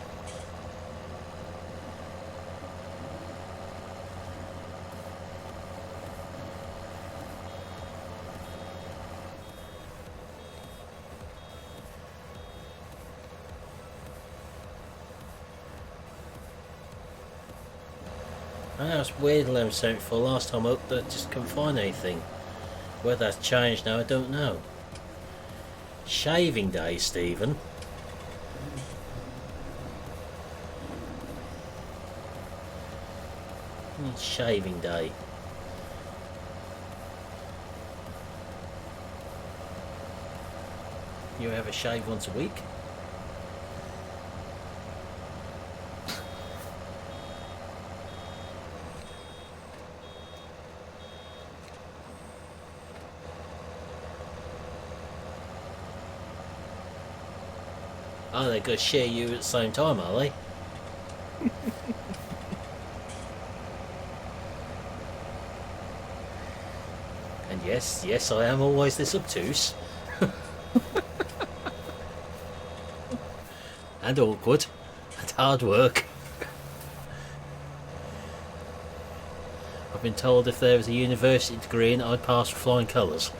I know it's weird 1174. Last time I looked, I just couldn't find anything. Whether that's changed now, I don't know. Shaving day, Stephen. It's shaving day. You have a shave once a week? Oh, they're going to share you at the same time, are they? And yes, I am always this obtuse. And awkward. And hard work. I've been told if there was a university degree in it, I'd pass with flying colours.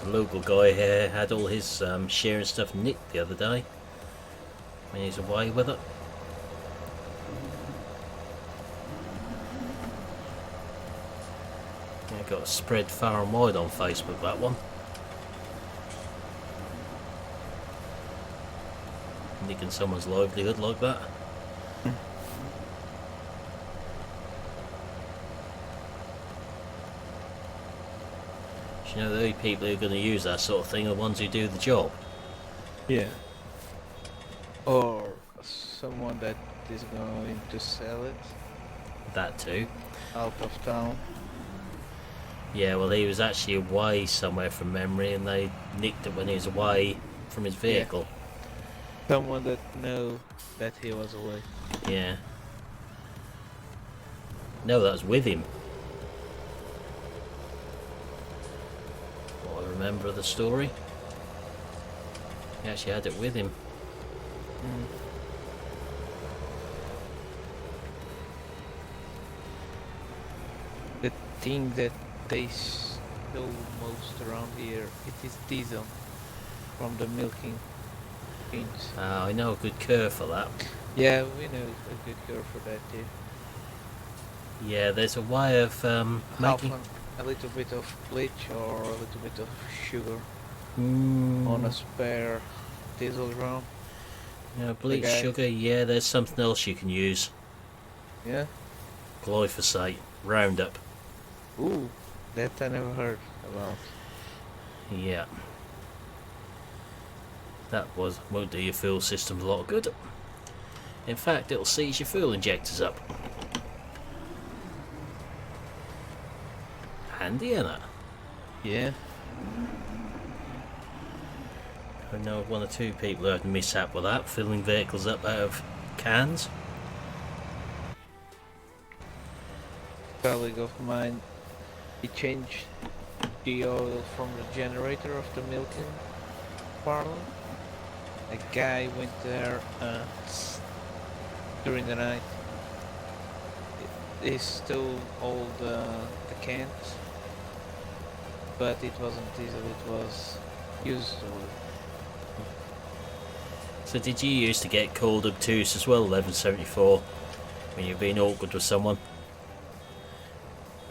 The local guy here had all his shearing stuff nicked the other day when he's away with it. Yeah, got spread far and wide on Facebook, that one. Nicking someone's livelihood like that. You know, the only people who are going to use that sort of thing are the ones who do the job. Yeah. Or someone that is going to sell it That too. out of town. Yeah, well, he was actually away somewhere from memory, and they nicked it when he was away from his vehicle. Someone that know that he was away. Yeah. No, that was with him. What I remember of the story. He actually had it with him. The thing that they stole most around here, it is diesel from the milking beans. I know a good cure for that. Yeah, we know a good cure for that too. Yeah, there's a way of making... A little bit of bleach or a little bit of sugar Mm, on a spare diesel drum. yeah, bleach, Okay. sugar, yeah, there's something else you can use. Yeah? Glyphosate, Roundup. Ooh, that I never heard about. Yeah. That won't do your fuel system a lot of good. In fact, it'll seize your fuel injectors up. Handy, isn't it? Yeah? I know of one or two people who had a mishap with that, filling vehicles up out of cans. A colleague of mine, he changed the oil from the generator of the milking parlor. A guy went there during the night. He stole all the cans, but it wasn't diesel, it was used oil. So did you used to get called obtuse as well, 1174, when you've been awkward with someone?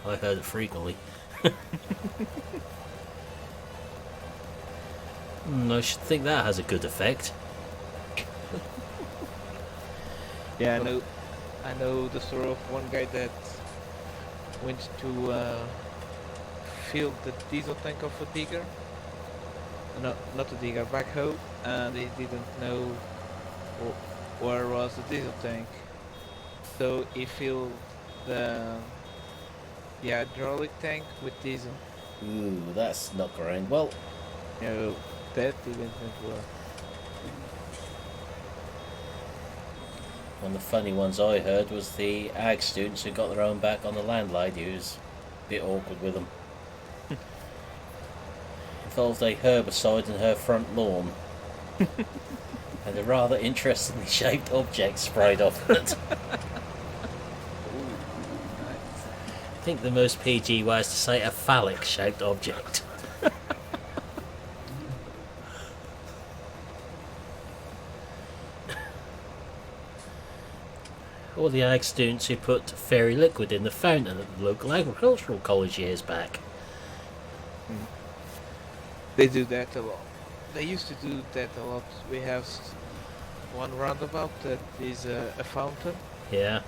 I heard it frequently. I should think that has a good effect. Yeah, I know the story of one guy that went to fill the diesel tank of a digger. No, not a digger, backhoe, and he didn't know where was the diesel tank. So he filled the hydraulic tank with diesel. Ooh, that's not great. Well, No, that didn't work. one of the funny ones I heard was the ag students who got their own back on the landlady, who was a bit awkward with them. Involved a herbicide in her front lawn. And a rather interestingly shaped object sprayed off it. I think the most PG way is to say a phallic shaped object. Or the ag students who put fairy liquid in the fountain at the local agricultural college years back. They do that a lot. They used to do that a lot. We have one roundabout that is a fountain. Yeah.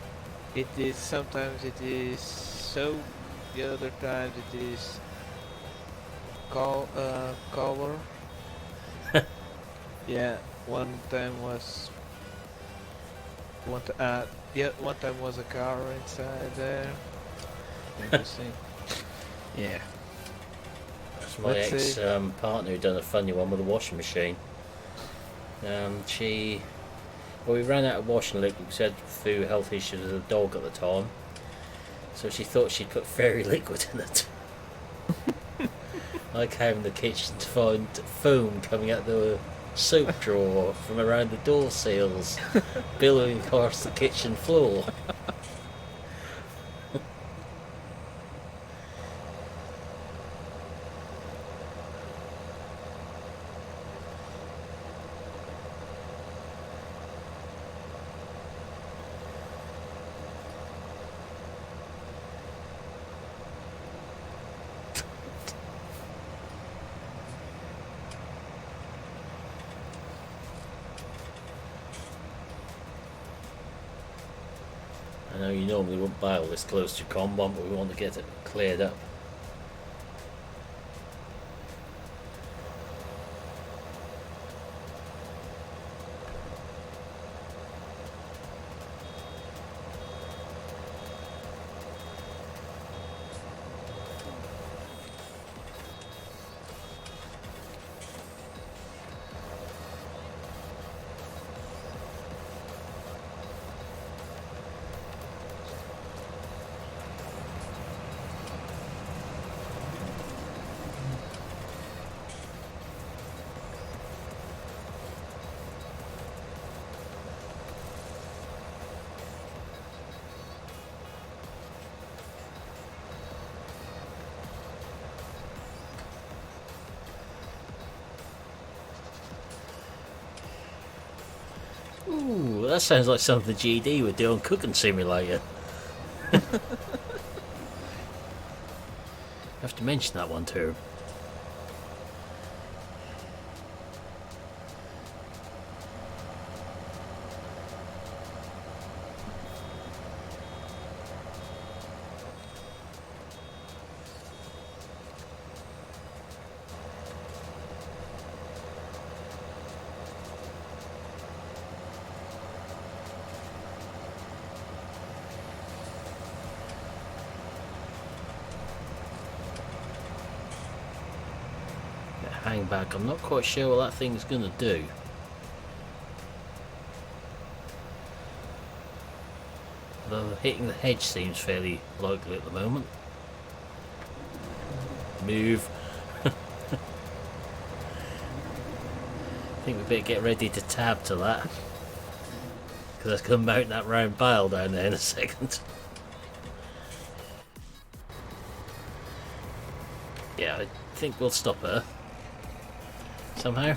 It is sometimes it is soap, the other times it is color. Yeah, one time was one time was a car inside there. Interesting. Yeah. That's my Let's ex see. partner who done a funny one with a washing machine. Well, we ran out of washing liquid because we had a few health issues with the dog at the time. So she thought she'd put fairy liquid in it. I came in the kitchen to find foam coming out the soap drawer from around the door seals, billowing across the kitchen floor. Now you normally wouldn't bail this close to combat, but we want to get it cleared up. Ooh, that sounds like something GD would do on Cooking Simulator. Have to mention that one too. Hang back, I'm not quite sure what that thing's gonna do. Though hitting the hedge seems fairly likely at the moment. Move. I think we better get ready to tab to that, because that's going to mount that round bale down there in a second. Yeah, I think we'll stop her somehow.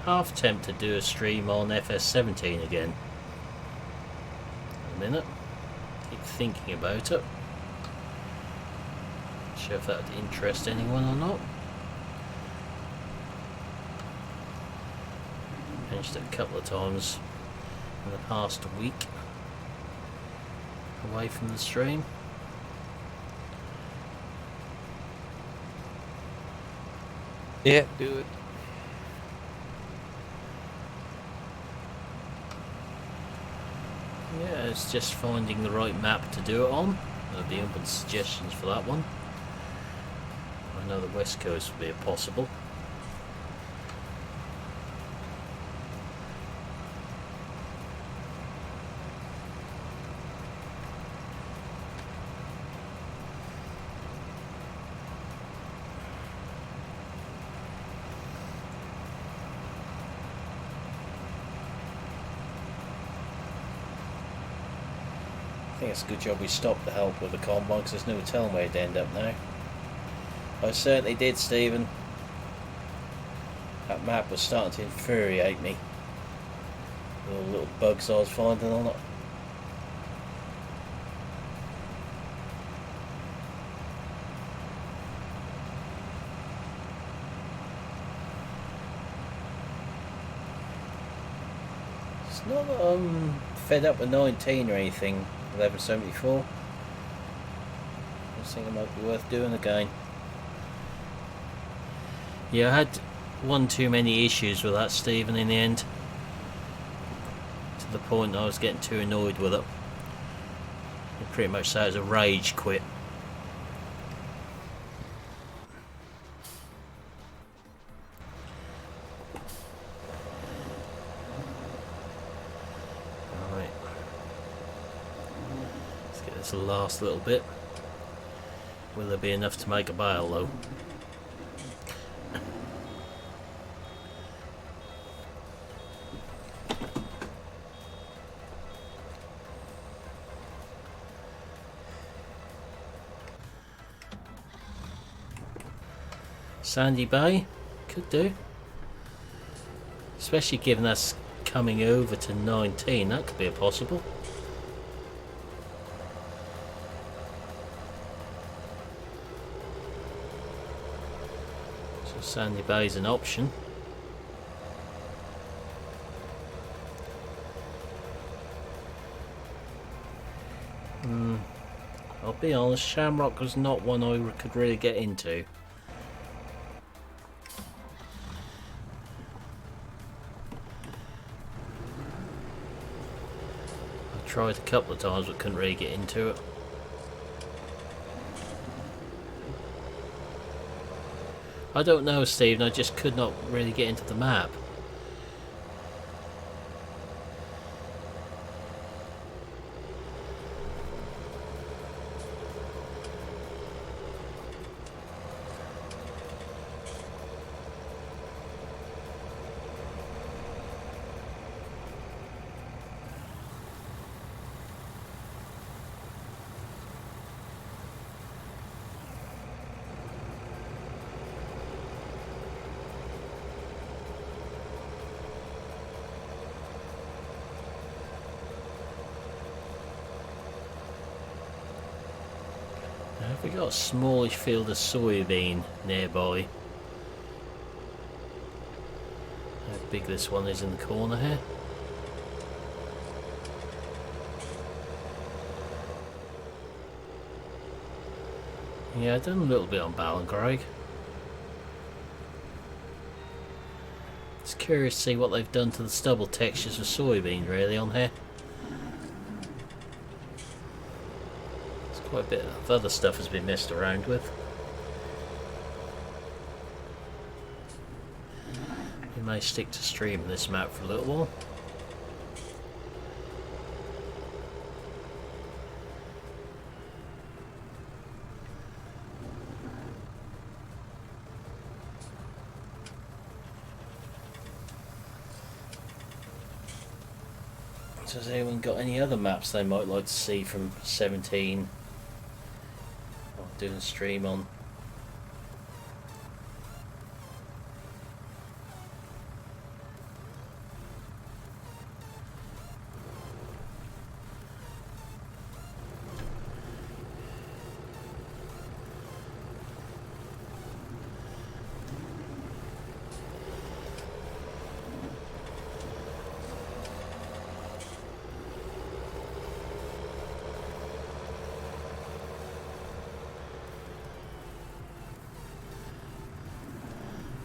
Half tempted to do a stream on FS17 again. A minute. Keep thinking about it. Not sure if that would interest anyone or not. Mentioned it a couple of times in the past week. Away from the stream. Yeah, do it. Yeah, it's just finding the right map to do it on. There'll be open suggestions for that one. I know the West Coast would be a possible. I think it's a good job we stopped the help with the combine, because there's no telling where it'd end up now. I certainly did, Stephen. That map was starting to infuriate me. All the little bugs I was finding on it. It's not that I'm fed up with 19 or anything. 1174. I just think it might be worth doing again. Yeah, I had one too many issues with that, Stephen, in the end. To the point I was getting too annoyed with it. It pretty much said it was a rage quit. The last little bit. Will there be enough to make a bale though? Sandy Bay could do, especially given that's coming over to 19. That could be a possible. So Sandy Bay is an option. I'll be honest, Shamrock was not one I could really get into. I tried a couple of times but couldn't really get into it. I don't know, Stephen, I just could not really get into the map. Have we got a smallish field of soybean nearby? How big this one is in the corner here. Yeah, I've done a little bit on Ballingrave. It's curious to see what they've done to the stubble textures of soybean really on here. Quite a bit of other stuff has been messed around with. We may stick to streaming this map for a little while. So has anyone got any other maps they might like to see from 17? Doing a stream on.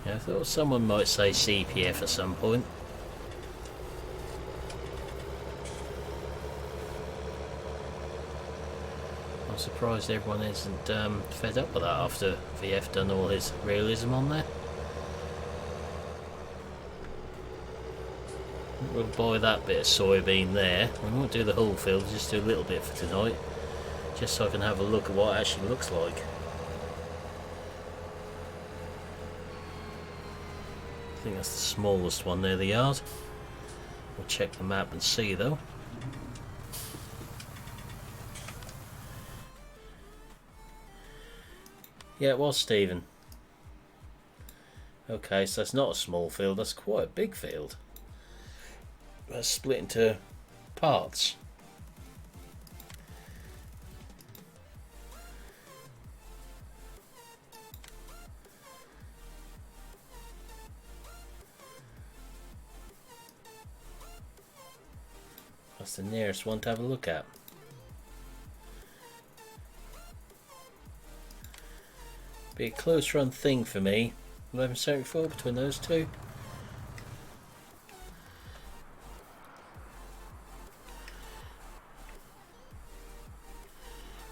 Yeah, I thought someone might say CPF at some point. I'm surprised everyone isn't fed up with that after VF done all his realism on there. We'll buy that bit of soybean there. We won't do the whole field, just do a little bit for tonight. Just so I can have a look at what it actually looks like. I think that's the smallest one near the yard. We'll check the map and see though. Yeah, it was Stephen. Okay, so that's not a small field, that's quite a big field. That's split into parts. That's the nearest one to have a look at. Be a close run thing for me. 1174 between those two.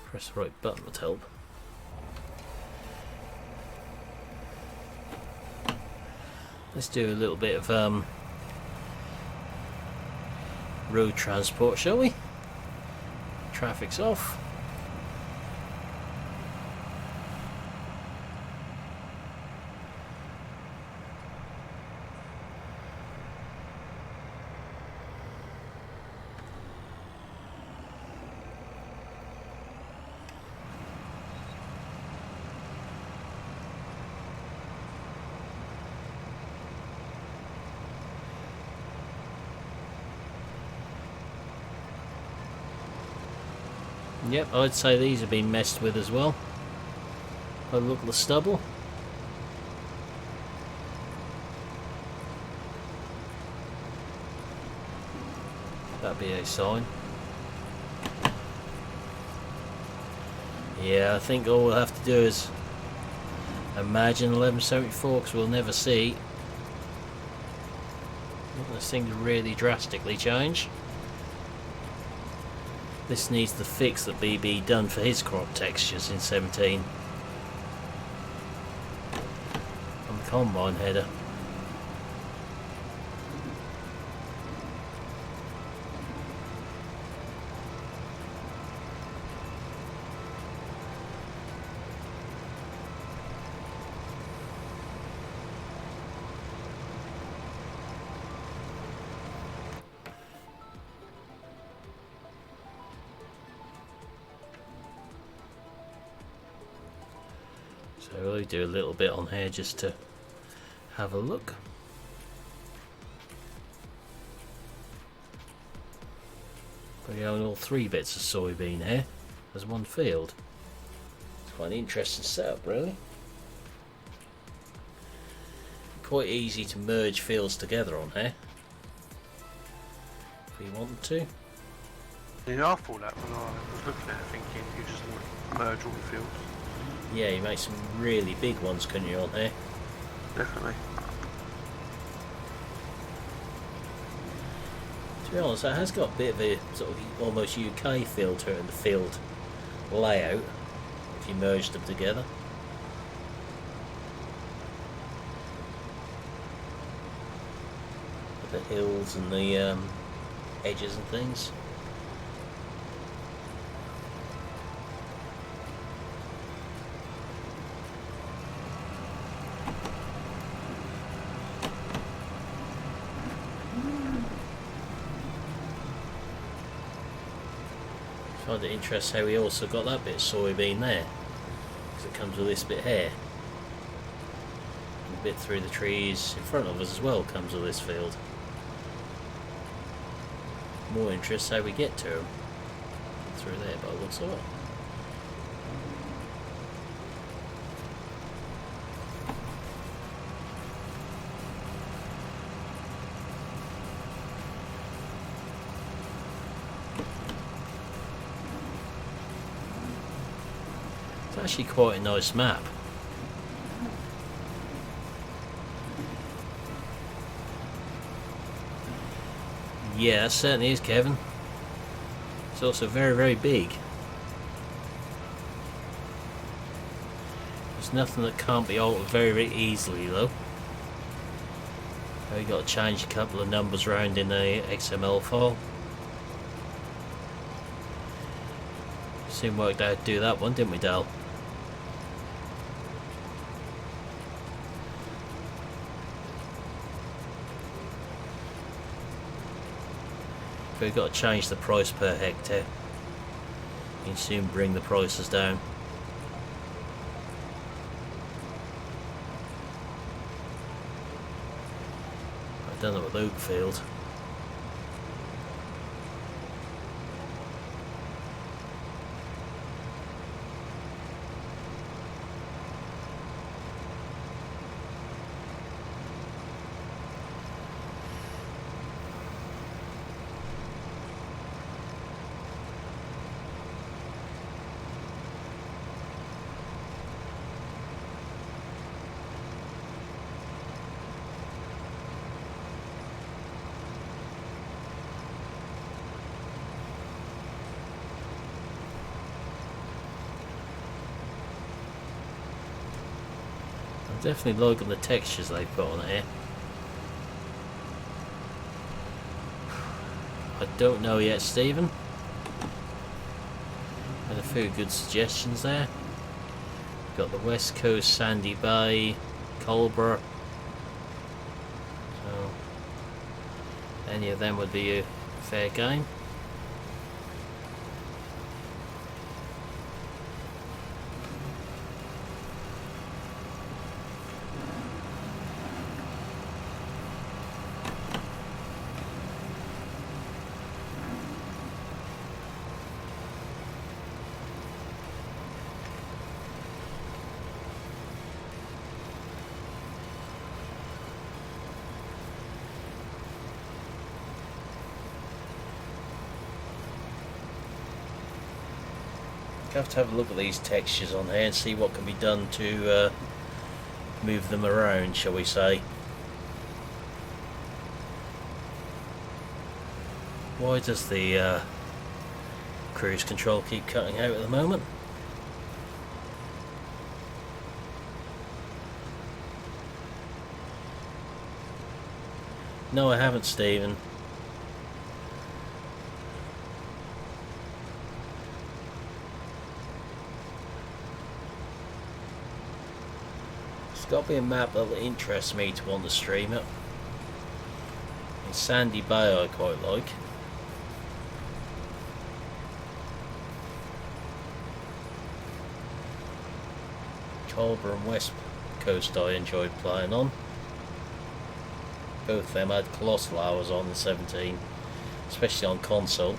Press the right button would help. Let's do a little bit of road transport, shall we? Traffic's off. Yep, I'd say these have been messed with as well. By the look at the stubble. That'd be a sign. Yeah, I think all we'll have to do is imagine 1174, because we'll never see. This thing really drastically change. This needs the fix that BB done for his crop textures in 17. On the combine header. So we'll do a little bit on here just to have a look. We own all 3 bits of soybean here as one field. It's quite an interesting setup, really. Quite easy to merge fields together on here if we want to. Yeah, I thought that when I was looking at it, thinking you just merge all the fields. Yeah, you make some really big ones, couldn't you, on here? Definitely. To be honest, it has got a bit of a sort of almost UK feel to it in the field layout, if you merge them together. The hills and the edges and things. I find it interesting how we also got that bit of soybean there, because it comes with this bit here. And a bit through the trees in front of us as well comes with this field. More interest how we get to them through there, but it looks alright. It's actually quite a nice map. Yeah, it certainly is, Kevin. It's also very, very big. There's nothing that can't be altered very, very easily, though. We've got to change a couple of numbers around in the XML file. Soon worked out how to do that one, didn't we, Dal? We've got to change the price per hectare. You can soon bring the prices down. I've done it with Oakfield. Definitely liking the textures they put on here. I don't know yet, Stephen. Had a few good suggestions there. Got the West Coast, Sandy Bay, Culber. So any of them would be a fair game. have to have a look at these textures on here and see what can be done to move them around, shall we say. Why does the cruise control keep cutting out at the moment? No, I haven't, Stephen. It's got to be a map that will interest me to want to stream it. In Sandy Bay I quite like. Culver and West Coast I enjoyed playing on. Both of them had colossal hours on the 17, especially on console.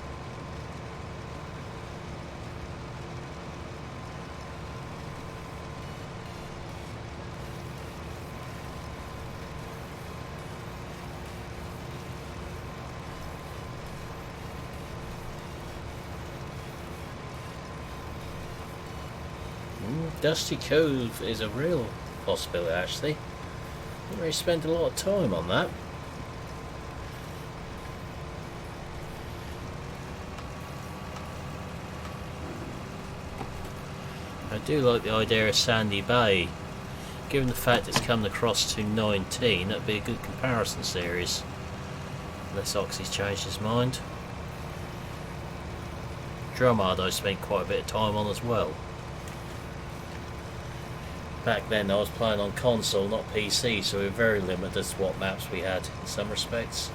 Dusty Cove is a real possibility, actually. Didn't really spend a lot of time on that. I do like the idea of Sandy Bay. Given the fact it's coming across to 19, that'd be a good comparison series. Unless Oxy's changed his mind. Drummard I spent quite a bit of time on as well. Back then I was playing on console, not PC, so we were very limited as to what maps we had in some respects.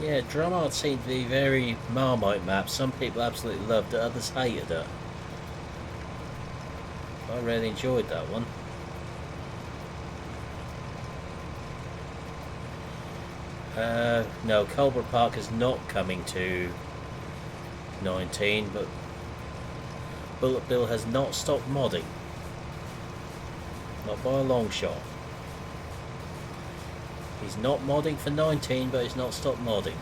Yeah, Drummard seemed to be very Marmite map. Some people absolutely loved it, others hated it. I really enjoyed that one. No, Culver Park is not coming to 19, but Bullet Bill has not stopped modding. Not by a long shot. He's not modding for 19, but he's not stopped modding.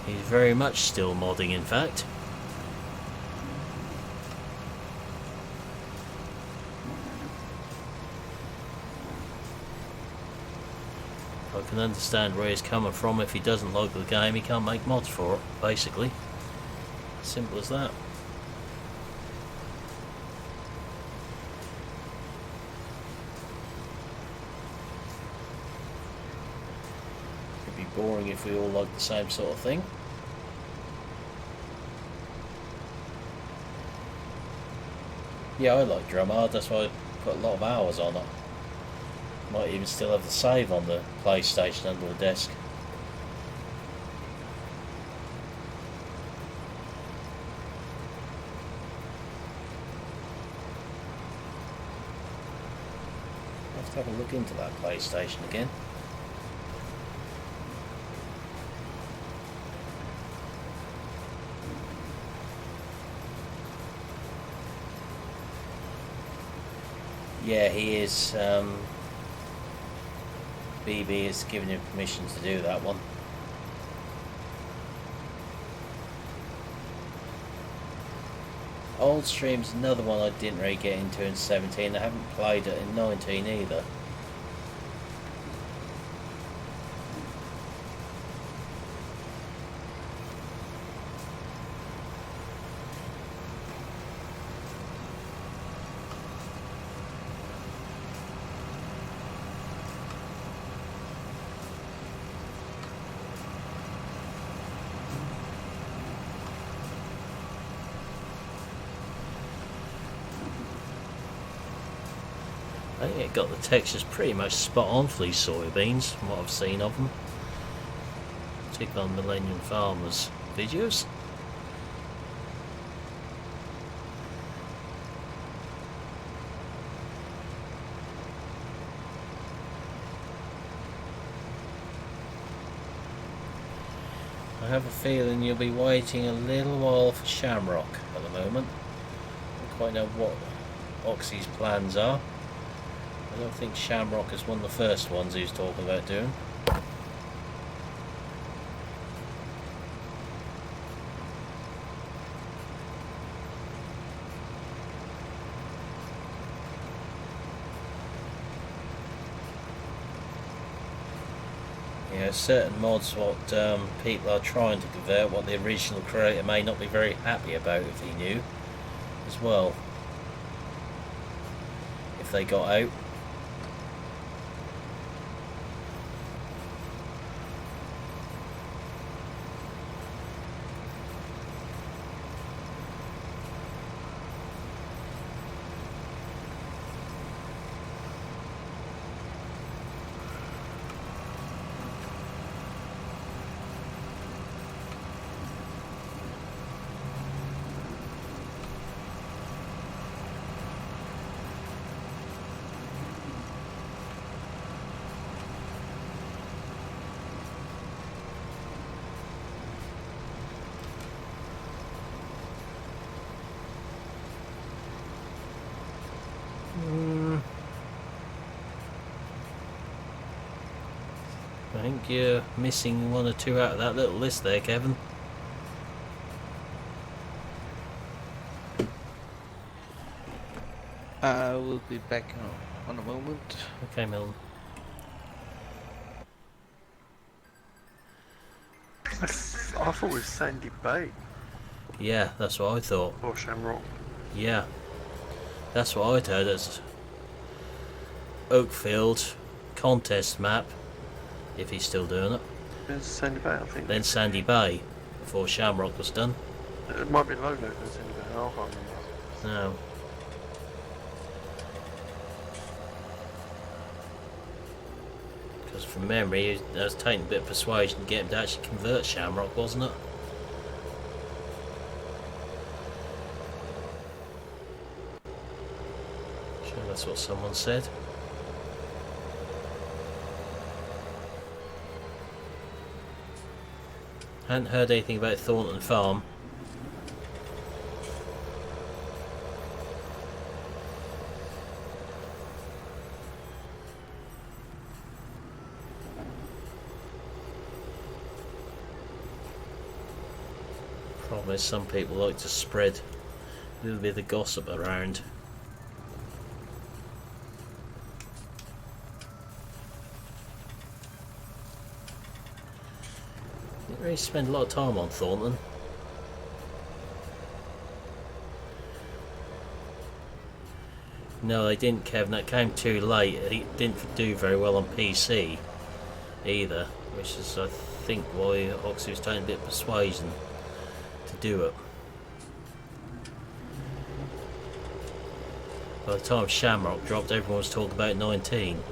He's very much still modding, in fact. I can understand where he's coming from. If he doesn't like the game, he can't make mods for it, basically. Simple as that. It'd be boring if we all liked the same sort of thing. Yeah, I like Drummard, that's why I put a lot of hours on it. Might even still have the save on the PlayStation under the desk. I'll have to have a look into that PlayStation again. Yeah, he is. BB is giving him permission to do that one. Old Stream's another one I didn't really get into in 17. I haven't played it in 19 either. I think it got the textures pretty much spot on for these soybeans from what I've seen of them. Particularly on Millennium Farmers videos. I have a feeling you'll be waiting a little while for Shamrock at the moment. I don't quite know what Oxy's plans are. I don't think Shamrock is one of the first ones he was talking about doing. Certain mods what people are trying to convert, what the original creator may not be very happy about if he knew as well, if they got out. I think you're missing one or two out of that little list there, Kevin. I will be back on a moment. Okay, Milton. I thought it was Sandy Bay Yeah, that's what I thought. or Shamrock. Yeah, that's what I'd heard. It's Oakfield contest map, if he's still doing it. It's Sandy Bay, I think. Then Sandy Bay, before Shamrock was done. It might be logo for Sandy Bay, I can't remember. No. Because from memory, it was taking a bit of persuasion to get him to actually convert Shamrock, wasn't it? Sure, that's what someone said. Hadn't heard anything about Thornton Farm. Problem is, some people like to spread a little bit of the gossip around. Didn't really spend a lot of time on Thornton. No, they didn't, Kevin. That came too late. It didn't do very well on PC either, which is, I think, why Oxy was taking a bit of persuasion to do it. By the time Shamrock dropped, everyone was talking about 19.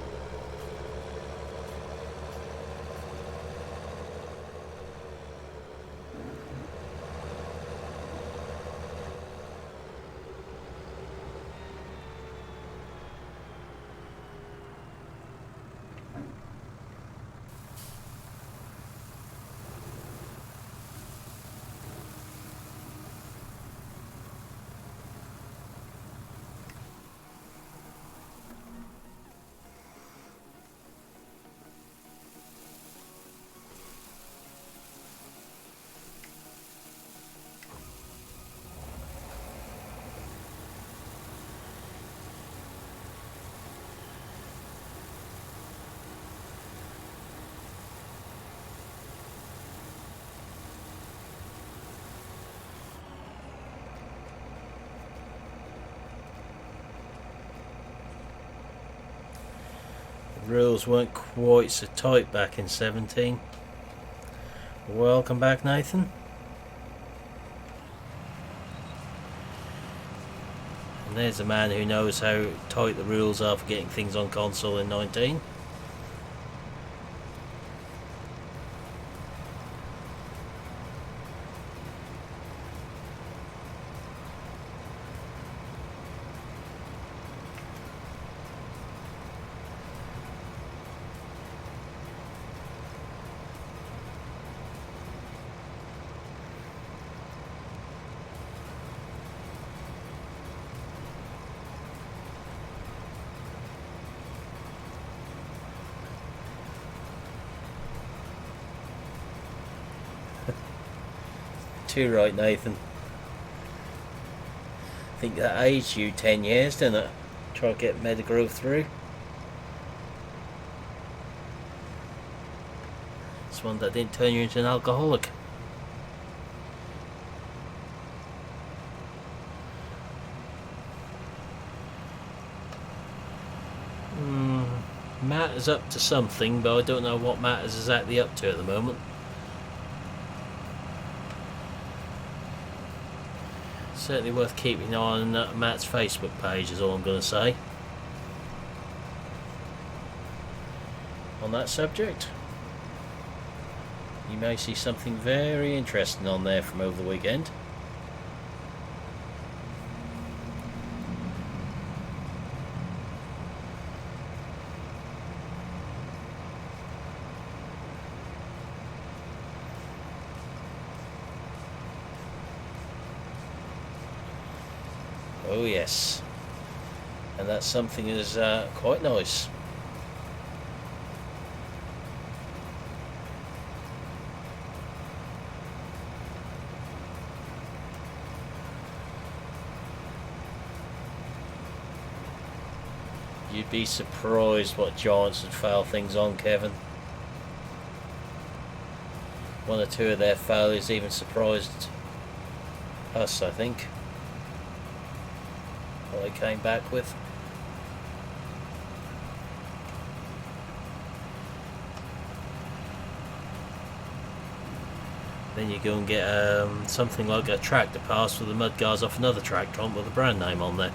Rules weren't quite so tight back in 17. Welcome back, Nathan. And there's a man who knows how tight the rules are for getting things on console in 19. Too right, Nathan. I think that aged you 10 years, didn't it? Try to get Metagroove through. It's one that didn't turn you into an alcoholic. Matt is up to something, but I don't know what Matt is exactly up to at the moment. Certainly worth keeping an eye on Matt's Facebook page is all I'm going to say on that subject. You may see something very interesting on there from over the weekend. Oh yes, and that something is quite nice. You'd be surprised what giants would fail things on, Kevin. One or two of their failures even surprised us, I think. What they came back with. Then you go and get something like a tractor pass with the mudguards off another tractor with a brand name on there.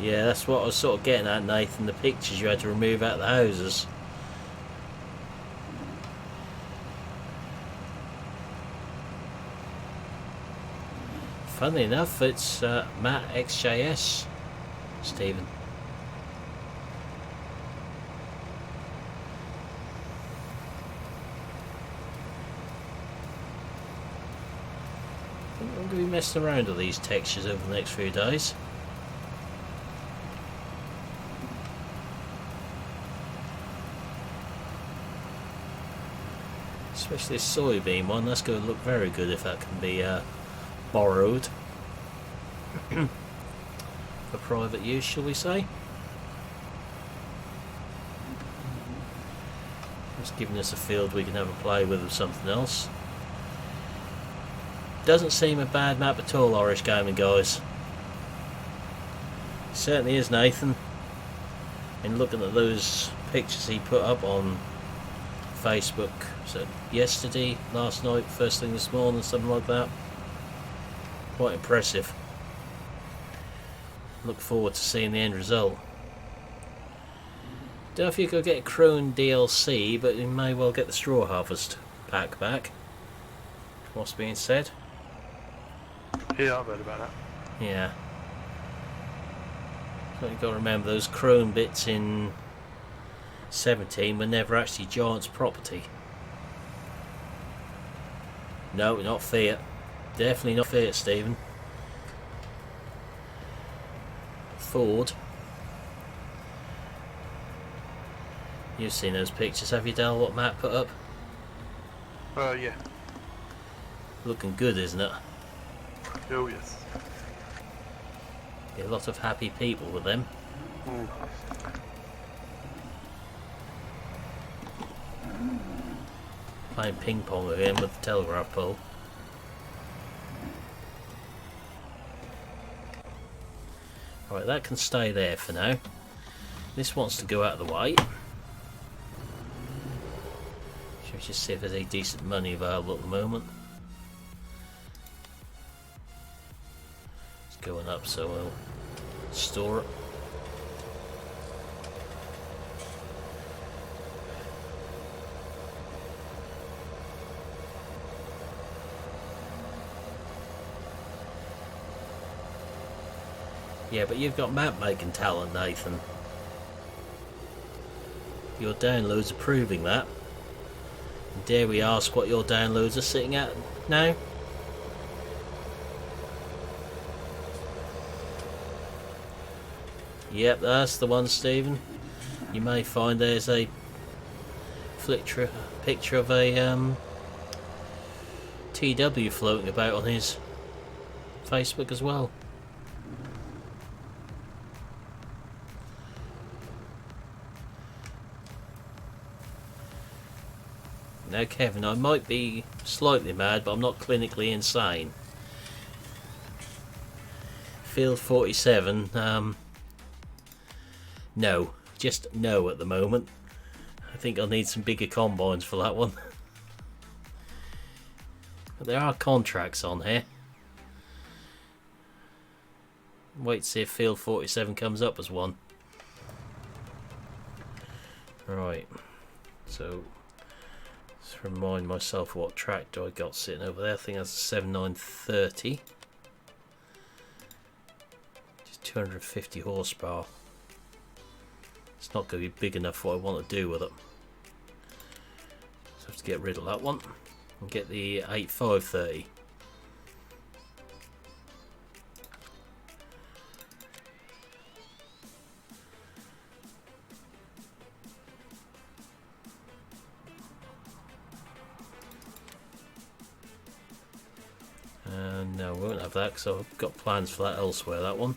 Yeah, that's what I was sort of getting at, Nathan, the pictures you had to remove out the houses. Funnily enough, it's Matt XJS, Stephen. I think I'm going to be messing around with these textures over the next few days. Especially this soybean one, that's going to look very good if that can be borrowed for private use, shall we say. Just giving us a field we can have a play with or something else. Doesn't seem a bad map at all, Aorus Gaming, guys. Certainly is, Nathan. And looking at those pictures he put up on Facebook, so yesterday, last night, first thing this morning, something like that. Quite impressive. Look forward to seeing the end result. Don't know if you could get a Crone DLC, but you may well get the Straw Harvest pack back. What's being said? Yeah, I've heard about that. Yeah. So you've got to remember those Crone bits in 17 were never actually Giant's property. No, not Fiat. Definitely not Fiat, Stephen. Ford. You've seen those pictures, have you, Dal, what Matt put up? Yeah. Looking good, isn't it? Oh, yes. A lot of happy people with them. Mm. Playing ping pong again with the telegraph pole. Right, that can stay there for now. This wants to go out of the way. Should we just see if there's any decent money available at the moment? It's going up, so we'll store it. Yeah, but you've got map making talent, Nathan. Your downloads are proving that. And dare we ask what your downloads are sitting at now? Yep, that's the one, Stephen. You may find there's a picture of a TW floating about on his Facebook as well. Now, Kevin, I might be slightly mad, but I'm not clinically insane. Field 47, no. Just no at the moment. I think I'll need some bigger combines for that one. But there are contracts on here. Wait to see if Field 47 comes up as one. Right. So... let's remind myself what tractor I got sitting over there. I think that's a 7930. Just 250 horsepower. It's not going to be big enough for what I want to do with it. So I have to get rid of that one and get the 8530. No, we won't have that because I've got plans for that elsewhere, that one.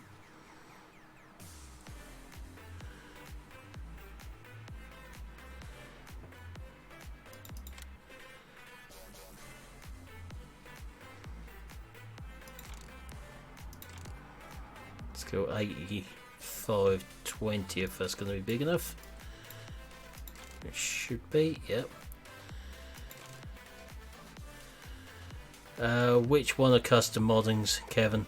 Let's go 8520 if that's going to be big enough. It should be, yep. Which one are custom moddings, Kevin?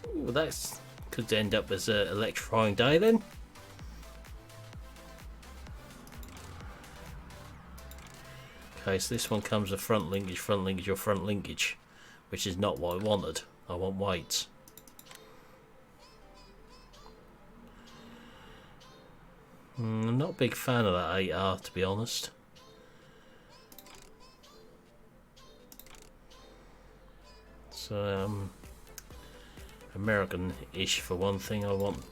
Ooh, that could end up as an electrifying day then. Okay, so this one comes with front linkage, or front linkage, which is not what I wanted. I want weights. I'm not a big fan of that 8R, to be honest. So, American-ish for one thing. I want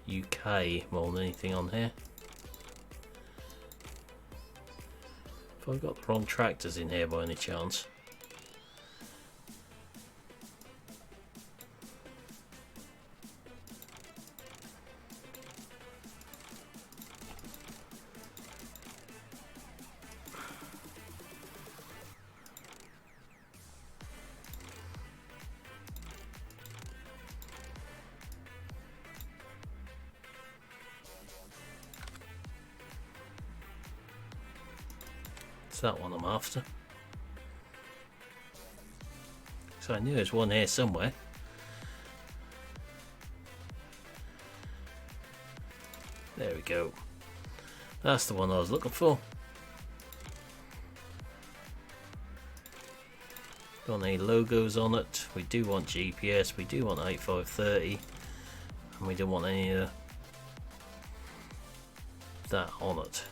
UK more than anything on here. Have I got the wrong tractors in here by any chance? That one I'm after. So I knew there's one here somewhere. There we go. That's the one I was looking for. Don't want any logos on it. We do want GPS, we do want 8530, and we don't want any of that on it.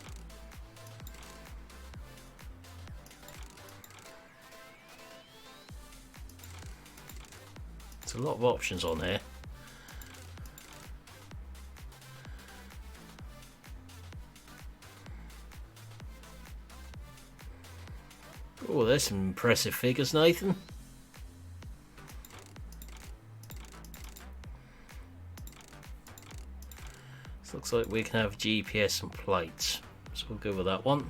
There's a lot of options on here. Oh, there's some impressive figures, Nathan. This looks like we can have GPS and plates, so we'll go with that one.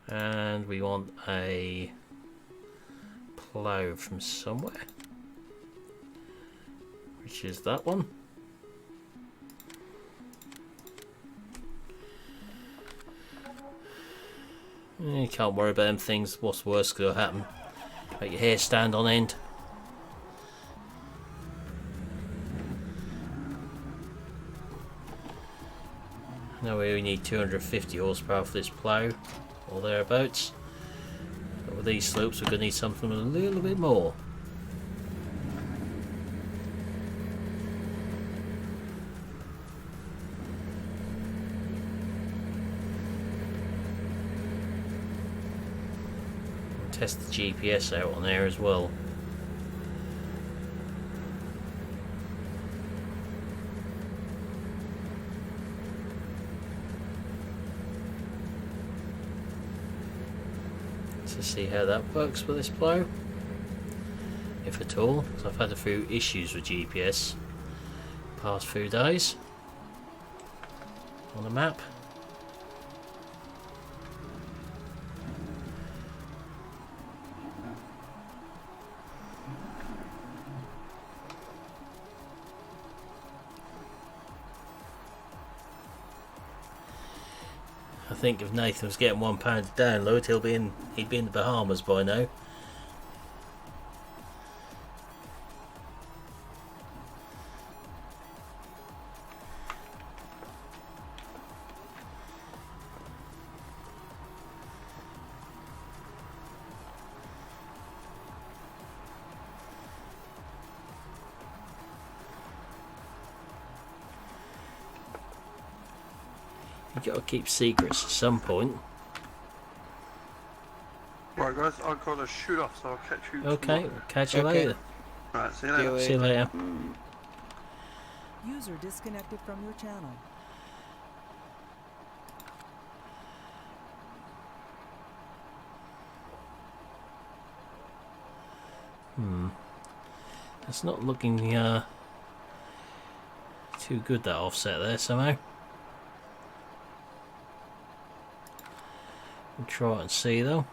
And we want a plough from somewhere, which is that one. You can't worry about them things. What's worse could happen? Make your hair stand on end. Now we only need 250 horsepower for this plough, or thereabouts. But with these slopes we're going to need something a little bit more. Test the GPS out on there as well. To see how that works with this plough, if at all, because I've had a few issues with GPS past few days on the map. I think if Nathan was getting £1 to download, he'd be in the Bahamas by now. You've got to keep secrets at some point. Right guys, I've got to shoot off, so I'll catch you Okay, tomorrow. catch you later. Right, see you later. See you later. User disconnected from your channel. It's not looking too good, that offset there somehow. We'll try and see though.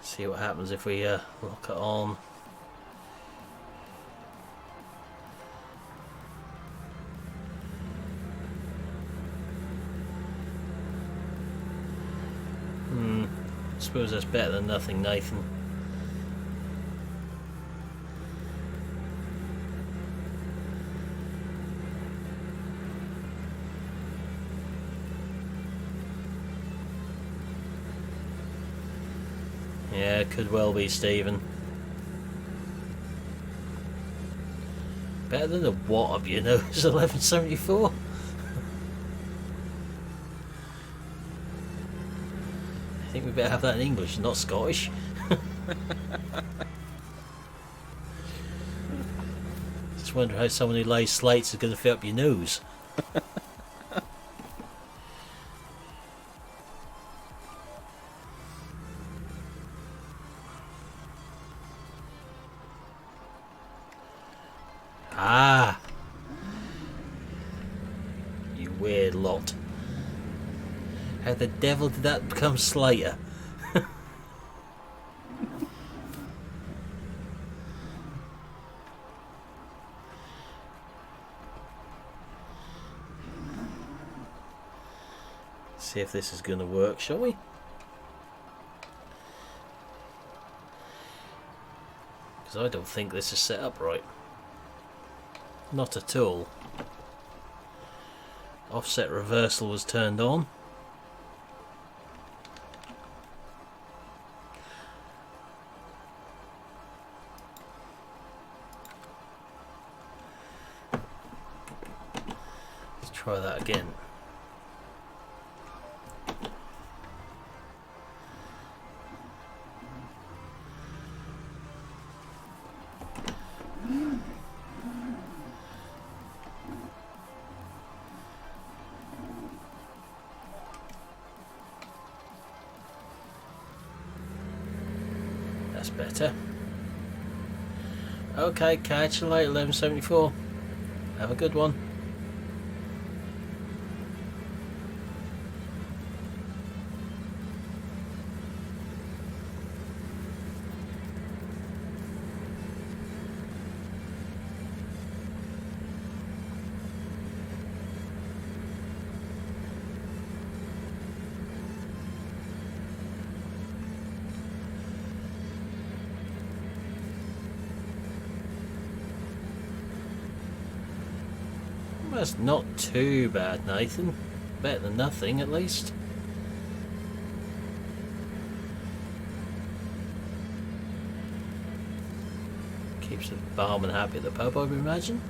See what happens if we lock it on. I suppose that's better than nothing, Nathan. Yeah, it could well be, Stephen. Better than the what of your nose 1174. I think we better have that in English, not Scottish. Just wonder how someone who lays slates is going to fit up your nose. Ah! You weird lot. How the devil did that become Slater? See if this is going to work, shall we? Because I don't think this is set up right. Not at all. Offset reversal was turned on. try that again. That's better. Okay, catch you later, 1174. Have a good one. That's not too bad, Nathan. Better than nothing, at least. Keeps the barman happy at the pub, I would imagine.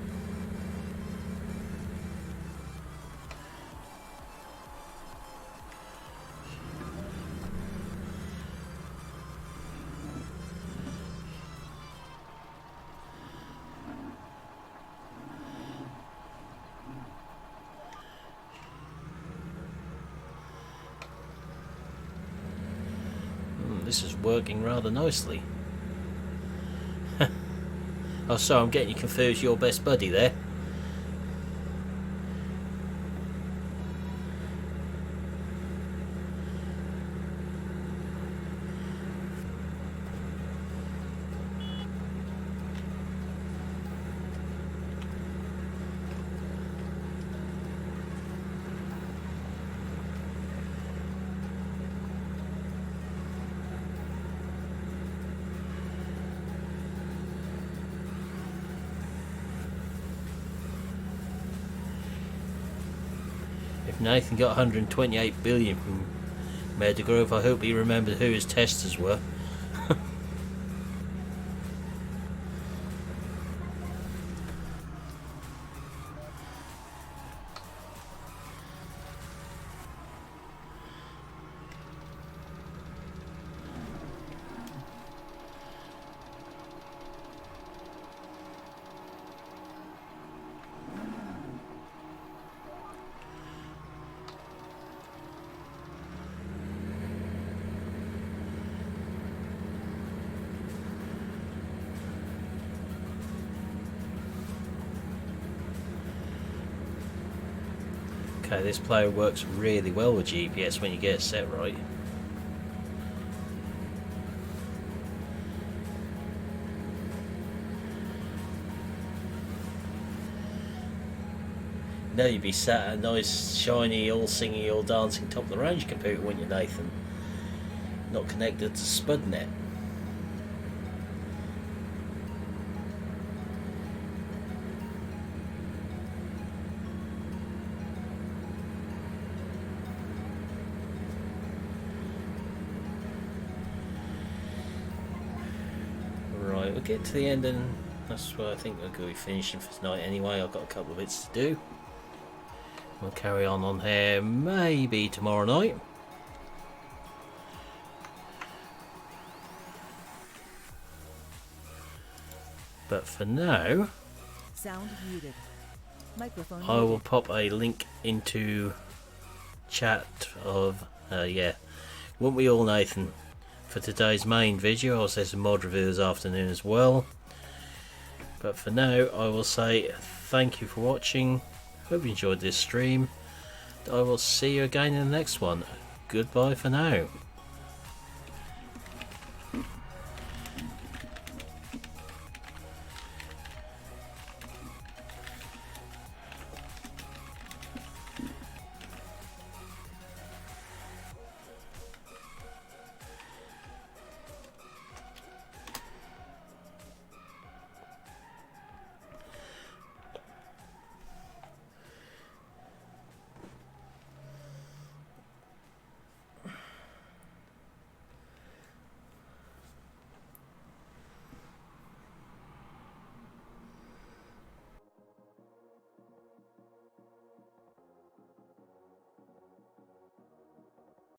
This is working rather nicely. Oh, sorry, I'm getting you confused. Your best buddy there. If Nathan got 128 billion from Metagrove, I hope he remembered who his testers were. Okay, this player works really well with GPS when you get it set right. Now you'd be sat at a nice, shiny, all singing, all dancing top of the range computer, wouldn't you, Nathan? Not connected to Spudnet. Right, we'll get to the end and that's where I think we're going to be finishing for tonight anyway. I've got a couple of bits to do. We'll carry on here maybe tomorrow night. But for now, Sound muted. Microphone I will muted. pop a link into chat of, won't we all, Nathan, for today's main video. I'll say some mod review this afternoon as well. But for now, I will say thank you for watching. Hope you enjoyed this stream. I will see you again in the next one. Goodbye for now.